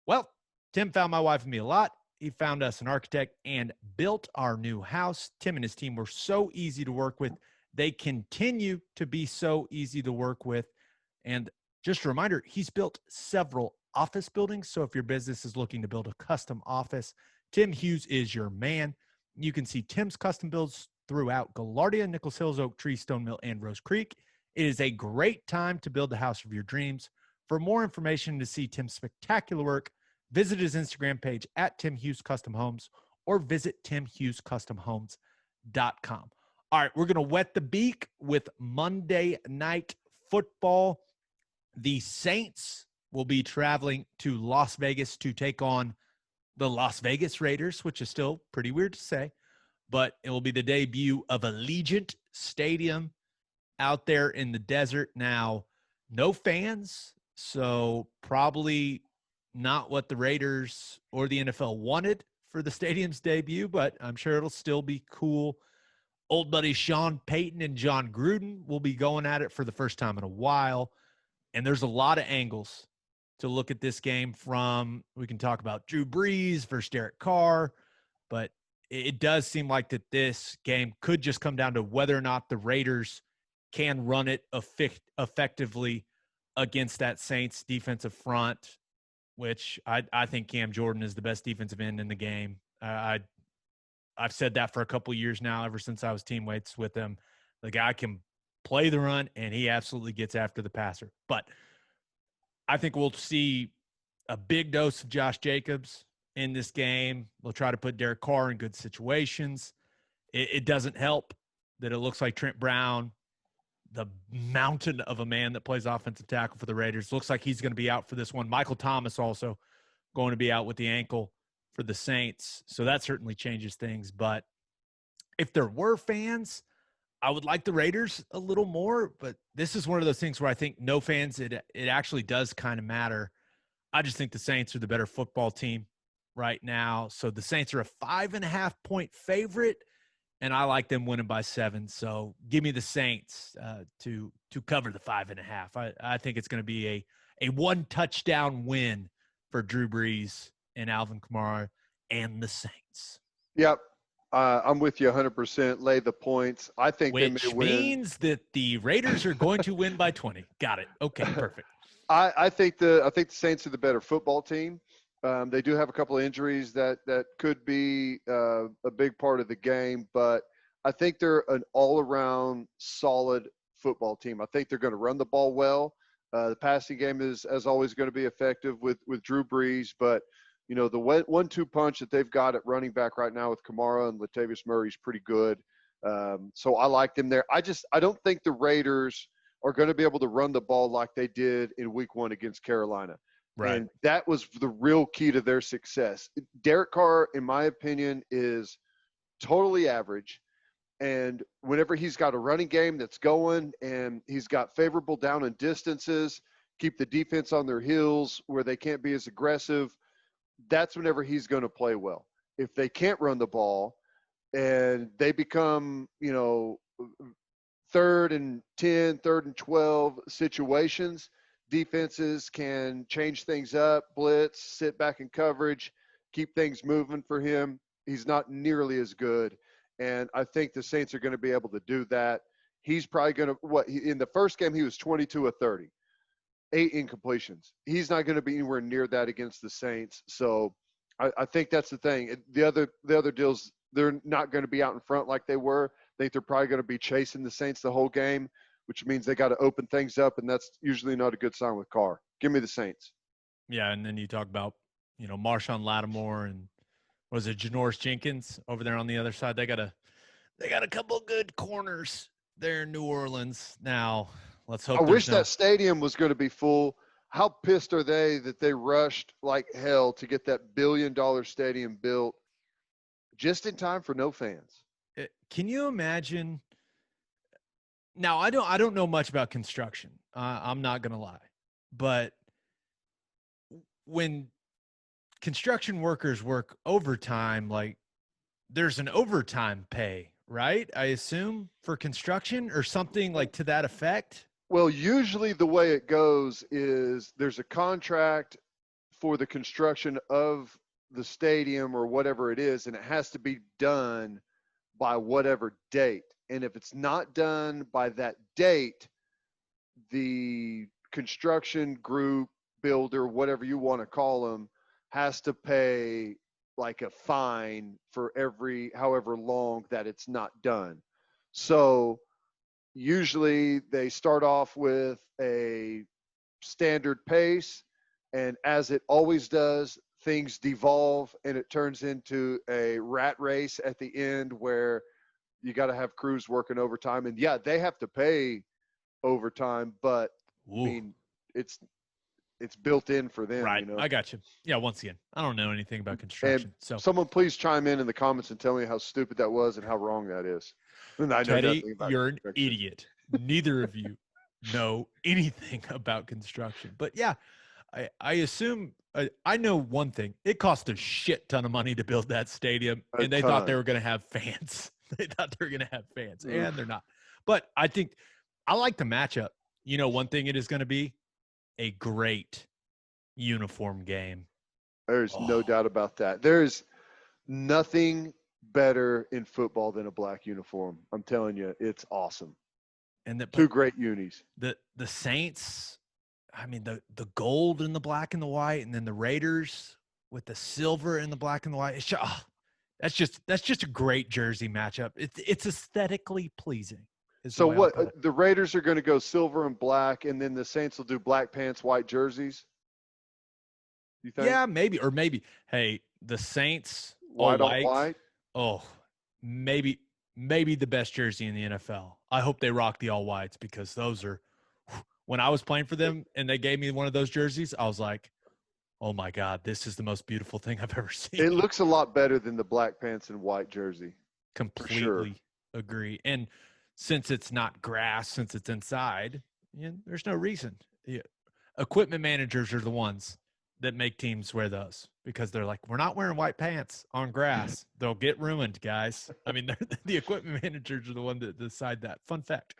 Well, Tim found my wife and me a lot. He found us an architect and built our new house. Tim and his team were so easy to work with. They continue to be so easy to work with. And just a reminder, he's built several office buildings. So if your business is looking to build a custom office, Tim Hughes is your man. You can see Tim's custom builds throughout Gaillardia, Nichols Hills, Oak Tree, Stone Mill, and Rose Creek. It is a great time to build the house of your dreams. For more information to see Tim's spectacular work, visit his Instagram page at Tim Hughes Custom Homes or visit timhughescustomhomes.com. All right, we're going to wet the beak with Monday Night Football. The Saints will be traveling to Las Vegas to take on the Las Vegas Raiders, which is still pretty weird to say, but it will be the debut of Allegiant Stadium out there in the desert. Now, no fans, So probably not what the Raiders or the NFL wanted for the stadium's debut, but I'm sure it'll still be cool. Old buddy Sean Payton and John Gruden will be going at it for the first time in a while. And there's a lot of angles to look at this game from. We can talk about Drew Brees versus Derek Carr, but it does seem like that this game could just come down to whether or not the Raiders can run it effectively against that Saints defensive front, which I think Cam Jordan is the best defensive end in the game. I've said that for a couple of years now, ever since I was teammates with him. The guy can play the run, and he absolutely gets after the passer. But I think we'll see a big dose of Josh Jacobs in this game. We'll try to put Derek Carr in good situations. It doesn't help that it looks like Trent Brown, the mountain of a man that plays offensive tackle for the Raiders, looks like he's going to be out for this one. Michael Thomas also going to be out with the ankle for the Saints. So that certainly changes things. But if there were fans, I would like the Raiders a little more. But this is one of those things where I think no fans, it actually does kind of matter. I just think the Saints are the better football team right now. So the Saints are a 5.5-point favorite, and I like them winning by 7. So give me the Saints to cover the 5.5. I think it's going to be a one-touchdown win for Drew Brees and Alvin Kamara and the Saints. Yep. I'm with you 100%. Lay the points. I think they may Which win. means that the Raiders are going to win by 20. Got it. Okay, perfect. I think the Saints are the better football team. They do have a couple of injuries that could be a big part of the game, but I think they're an all-around solid football team. I think they're going to run the ball well. The passing game is, as always, going to be effective with Drew Brees, but you know, the 1-2 punch that they've got at running back right now with Kamara and Latavius Murray is pretty good. So I like them there. I don't think the Raiders are going to be able to run the ball like they did in week 1 against Carolina. Right. And that was the real key to their success. Derek Carr, in my opinion, is totally average. And whenever he's got a running game that's going and he's got favorable down and distances, keep the defense on their heels where they can't be as aggressive, that's whenever he's going to play well. If they can't run the ball and they become, you know, 3rd and 10, 3rd and 12 situations, defenses can change things up, blitz, sit back in coverage, keep things moving for him. He's not nearly as good. And I think the Saints are going to be able to do that. He's probably going to, in the first game, he was 22 of 30. 8 incompletions. He's not going to be anywhere near that against the Saints. So I think that's the thing. The other deals, they're not going to be out in front like they were. I think they're probably going to be chasing the Saints the whole game, which means they got to open things up, and that's usually not a good sign with Carr. Give me the Saints. Yeah, and then you talk about, you know, Marshawn Lattimore and was it Janoris Jenkins over there on the other side? They got a couple good corners there in New Orleans. Now, let's hope. I wish that stadium was going to be full. How pissed are they that they rushed like hell to get that $1 billion stadium built just in time for no fans? Can you imagine? Now, I don't know much about construction. I'm not going to lie. But when construction workers work overtime, like there's an overtime pay, right? I assume for construction or something like to that effect. Well, usually the way it goes is there's a contract for the construction of the stadium or whatever it is, and it has to be done by whatever date. And if it's not done by that date, the construction group, builder, whatever you want to call them, has to pay like a fine for every however long that it's not done. So usually they start off with a standard pace, and as it always does, things devolve and it turns into a rat race at the end where you got to have crews working overtime. And yeah, they have to pay overtime, but Ooh. I mean, it's built in for them. Right. You know? I got you. Yeah. Once again, I don't know anything about construction. And so someone please chime in the comments and tell me how stupid that was and how wrong that is. And I know Teddy, nothing about you're an idiot. Neither of you know anything about construction. But yeah, I assume I know one thing. It cost a shit ton of money to build that stadium, and they thought they were going to have fans. They thought they were going to have fans, and they're not. But I think I like the matchup. You know, one thing it is going to be a great uniform game. There's no doubt about that. There's nothing better in football than a black uniform. I'm telling you, it's awesome. And two great unis. The Saints, I mean, the gold and the black and the white, and then the Raiders with the silver and the black and the white. That's just a great jersey matchup. It's aesthetically pleasing. So what? The Raiders are going to go silver and black, and then the Saints will do black pants, white jerseys. You think? Yeah, maybe, or maybe. Hey, the Saints white on white. Oh, maybe the best jersey in the NFL. I hope they rock the all whites, because those are. When I was playing for them and they gave me one of those jerseys, I was like, oh my God, this is the most beautiful thing I've ever seen. It looks a lot better than the black pants and white jersey. Completely agree. And since it's not grass, since it's inside, there's no reason. Yeah. Equipment managers are the ones that make teams wear those, because they're like, we're not wearing white pants on grass. They'll get ruined, guys. I mean, the equipment managers are the one that decide that. Fun fact.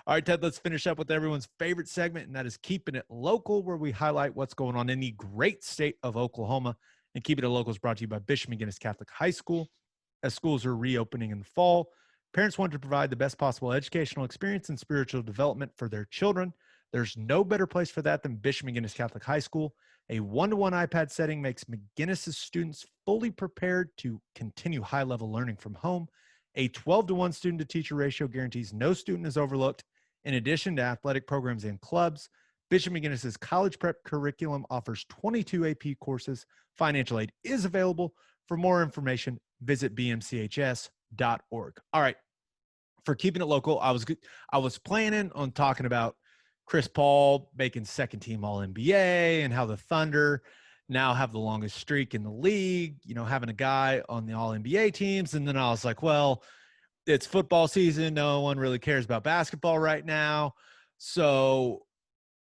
All right, Ted, let's finish up with everyone's favorite segment, and that is Keeping It Local, where we highlight what's going on in the great state of Oklahoma. And Keeping It Local is brought to you by Bishop McGinnis Catholic High School. As schools are reopening in the fall, parents want to provide the best possible educational experience and spiritual development for their children. There's no better place for that than Bishop McGinnis Catholic High School. A 1-to-1 iPad setting makes McGinnis's students fully prepared to continue high-level learning from home. A 12-to-1 student-to-teacher ratio guarantees no student is overlooked. In addition to athletic programs and clubs, Bishop McGinnis's college prep curriculum offers 22 AP courses. Financial aid is available. For more information, visit bmchs.org. All right, for Keeping It Local, I was planning on talking about Chris Paul making second-team All-NBA and how the Thunder now have the longest streak in the league, having a guy on the All-NBA teams. And then I was like, well, it's football season. No one really cares about basketball right now. So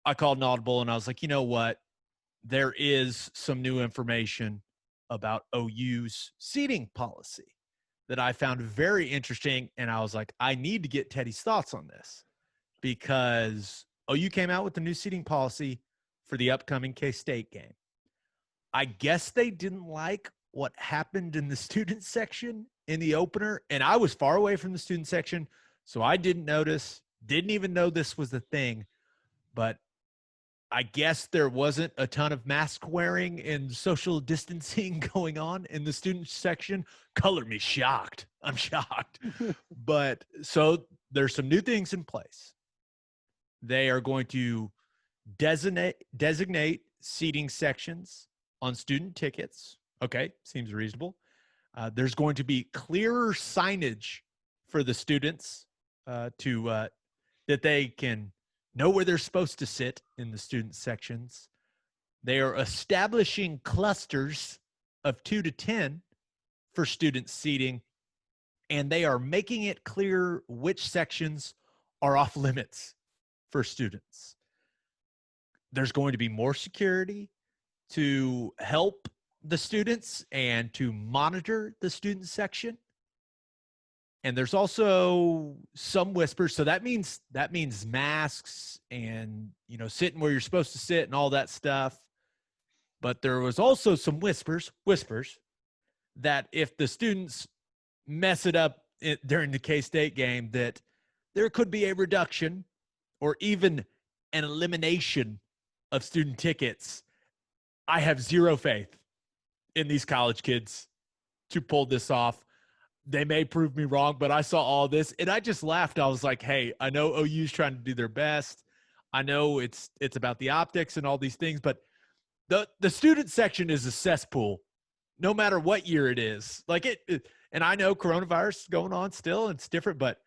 I called an audible and I was like, you know what? There is some new information about OU's seating policy that I found very interesting. And I was like, I need to get Teddy's thoughts on this, because OU came out with the new seating policy for the upcoming K-State game. I guess they didn't like what happened in the student section in the opener, and I was far away from the student section, so I didn't even know this was the thing. But I guess there wasn't a ton of mask wearing and social distancing going on in the student section. Color me shocked. I'm shocked. But so there's some new things in place. They are going to designate seating sections on student tickets. Okay, seems reasonable. There's going to be clearer signage for the students that they can know where they're supposed to sit in the student sections. They are establishing clusters of 2 to 10 for student seating, and they are making it clear which sections are off limits for students. There's going to be more security to help the students and to monitor the student section. And there's also some whispers. So that means masks and, sitting where you're supposed to sit and all that stuff. But there was also some whispers that if the students mess it up during the K-State game, that there could be a reduction or even an elimination of student tickets. I have zero faith in these college kids to pull this off. They may prove me wrong, but I saw all this and I just laughed. I was like, hey, I know OU's trying to do their best. I know it's about the optics and all these things, but the student section is a cesspool no matter what year it is. And I know coronavirus is going on still, it's different, but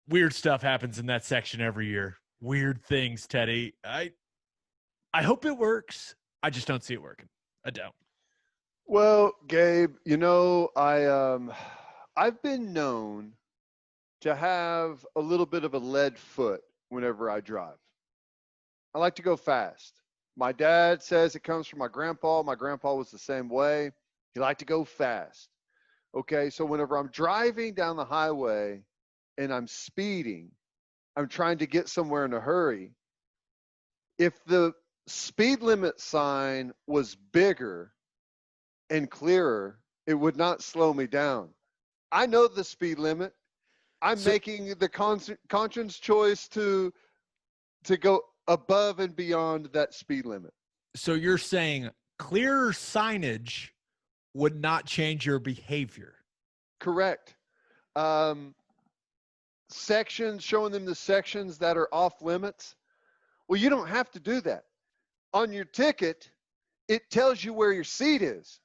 weird stuff happens in that section every year. Weird things, Teddy. I hope it works. I just don't see it working. I don't. Well, Gabe, I've been known to have a little bit of a lead foot whenever I drive. I like to go fast. My dad says it comes from my grandpa. My grandpa was the same way. He liked to go fast. Okay, so whenever I'm driving down the highway and I'm speeding, I'm trying to get somewhere in a hurry. If the speed limit sign was bigger and clearer, it would not slow me down. I know the speed limit. I'm making the conscious choice to go above and beyond that speed limit. So you're saying clearer signage would not change your behavior? Correct. Sections, showing them the sections that are off limits. Well, you don't have to do that. On your ticket, it tells you where your seat is.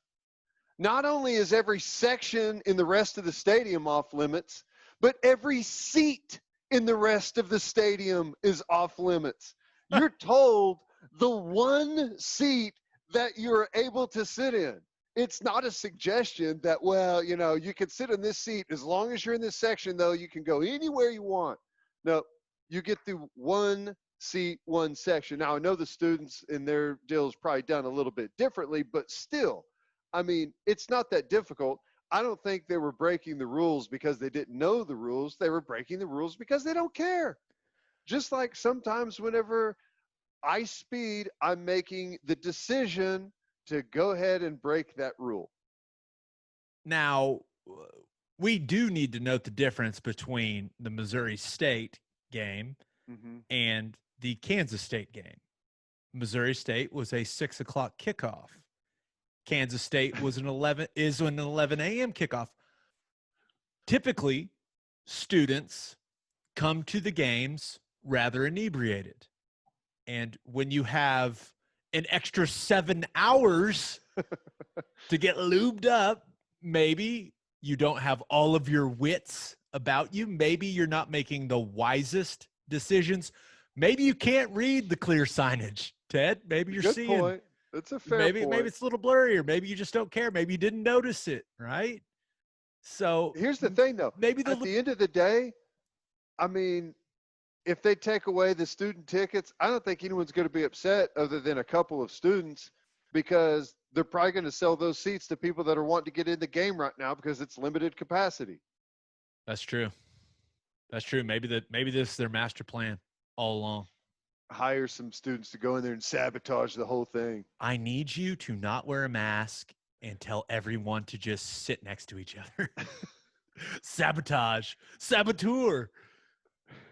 Not only is every section in the rest of the stadium off limits, but every seat in the rest of the stadium is off limits. You're told the one seat that you're able to sit in. It's not a suggestion that, well, you know, you can sit in this seat. As long as you're in this section, though, you can go anywhere you want. No, you get the one seat, one section. Now, I know the students in their deals probably done a little bit differently, but still, I mean, it's not that difficult. I don't think they were breaking the rules because they didn't know the rules. They were breaking the rules because they don't care. Just like sometimes whenever I speed, I'm making the decision to go ahead and break that rule. Now, we do need to note the difference between the Missouri State game and the Kansas State game. Missouri State was a 6 o'clock kickoff. Kansas State was an 11 a.m. kickoff. Typically, students come to the games rather inebriated. And when you have an extra 7 hours to get lubed up, maybe you don't have all of your wits about you. Maybe you're not making the wisest decisions. Maybe you can't read the clear signage, Ted. Maybe you're seeing. Good point. That's a fair point. Maybe it's a little blurry, or maybe you just don't care. Maybe you didn't notice it, right? So here's the thing, though. Maybe at the end of the day, I mean, if they take away the student tickets, I don't think anyone's going to be upset other than a couple of students, because they're probably going to sell those seats to people that are wanting to get in the game right now because it's limited capacity. That's true. That's true. Maybe this is their master plan all along. Hire some students to go in there and sabotage the whole thing. I need you to not wear a mask and tell everyone to just sit next to each other. Sabotage. Saboteur.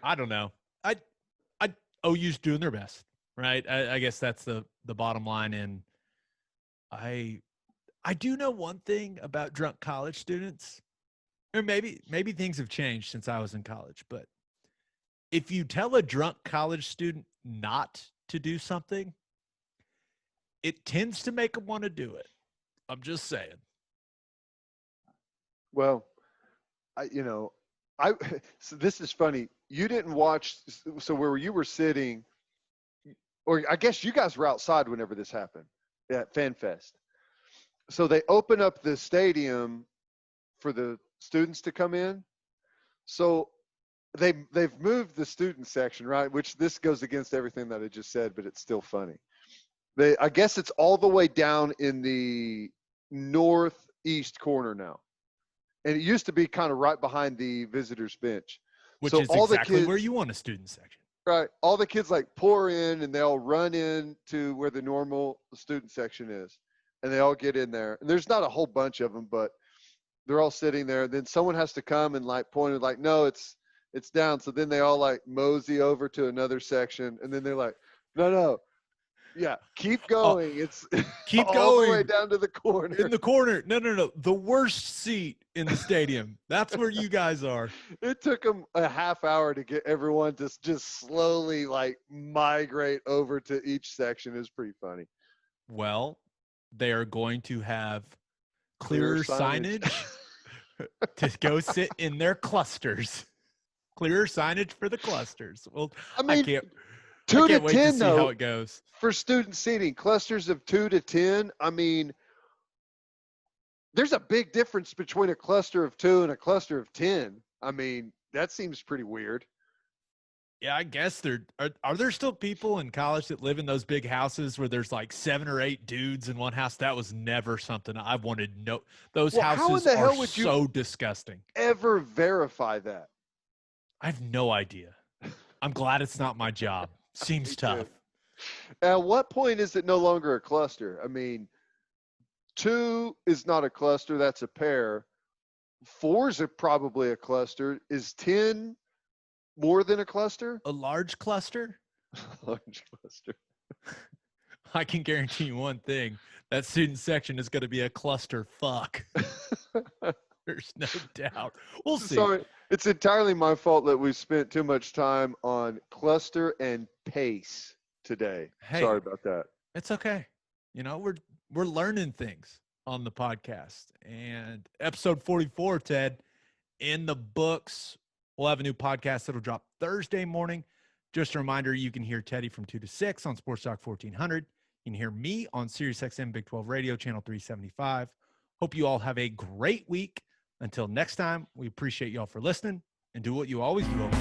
I don't know. OU's doing their best, right? I guess that's the bottom line. And I do know one thing about drunk college students, or maybe things have changed since I was in college, but if you tell a drunk college student not to do something, it tends to make them want to do it. I'm just saying. Well, so this is funny. You didn't watch, so where you were sitting, or I guess you guys were outside whenever this happened at FanFest. So they open up the stadium for the students to come in. So they've moved the student section, right? Which this goes against everything that I just said, but it's still funny. I guess it's all the way down in the northeast corner now. And it used to be kind of right behind the visitors bench. Which so is all exactly the kids, where you want a student section. Right. All the kids like pour in and they all run in to where the normal student section is. And they all get in there. And there's not a whole bunch of them, but they're all sitting there. Then someone has to come and like point it like, no, it's down. So then they all like mosey over to another section. And then they're like, no. Yeah, keep going. It's keep all going the way down to the corner. In the corner. No. The worst seat in the stadium. That's where you guys are. It took them a half hour to get everyone to just slowly like migrate over to each section. Is pretty funny. Well, they are going to have clearer signage to go sit in their clusters. Clearer signage for the clusters. Well, I mean, I can't 2 to wait 10 to see though, how it goes. For student seating, clusters of 2 to 10. I mean, there's a big difference between a cluster of 2 and a cluster of 10. I mean, that seems pretty weird. Yeah, I guess are there still people in college that live in those big houses where there's like 7 or 8 dudes in one house? That was never something I wanted. No, those Well, how in houses the are hell would you so disgusting. ever verify that? I have no idea. I'm glad it's not my job. Seems Me tough. too. At what point is it no longer a cluster? I mean, 2 is not a cluster, that's a pair. 4 is probably a cluster. Is 10 more than a cluster? A large cluster? Large cluster. I can guarantee you one thing. That student section is going to be a cluster fuck. There's no doubt. We'll see. Sorry, it's entirely my fault that we spent too much time on cluster and pace today. Hey, Sorry about that. it's okay. You know, we're learning things on the podcast. And episode 44, Ted, in the books. We'll have a new podcast that'll drop Thursday morning. Just a reminder, you can hear Teddy from 2 to 6 on Sports Talk 1400. You can hear me on SiriusXM Big 12 Radio, channel 375. Hope you all have a great week. Until next time, we appreciate y'all for listening, and do what you always do, Oklahoma.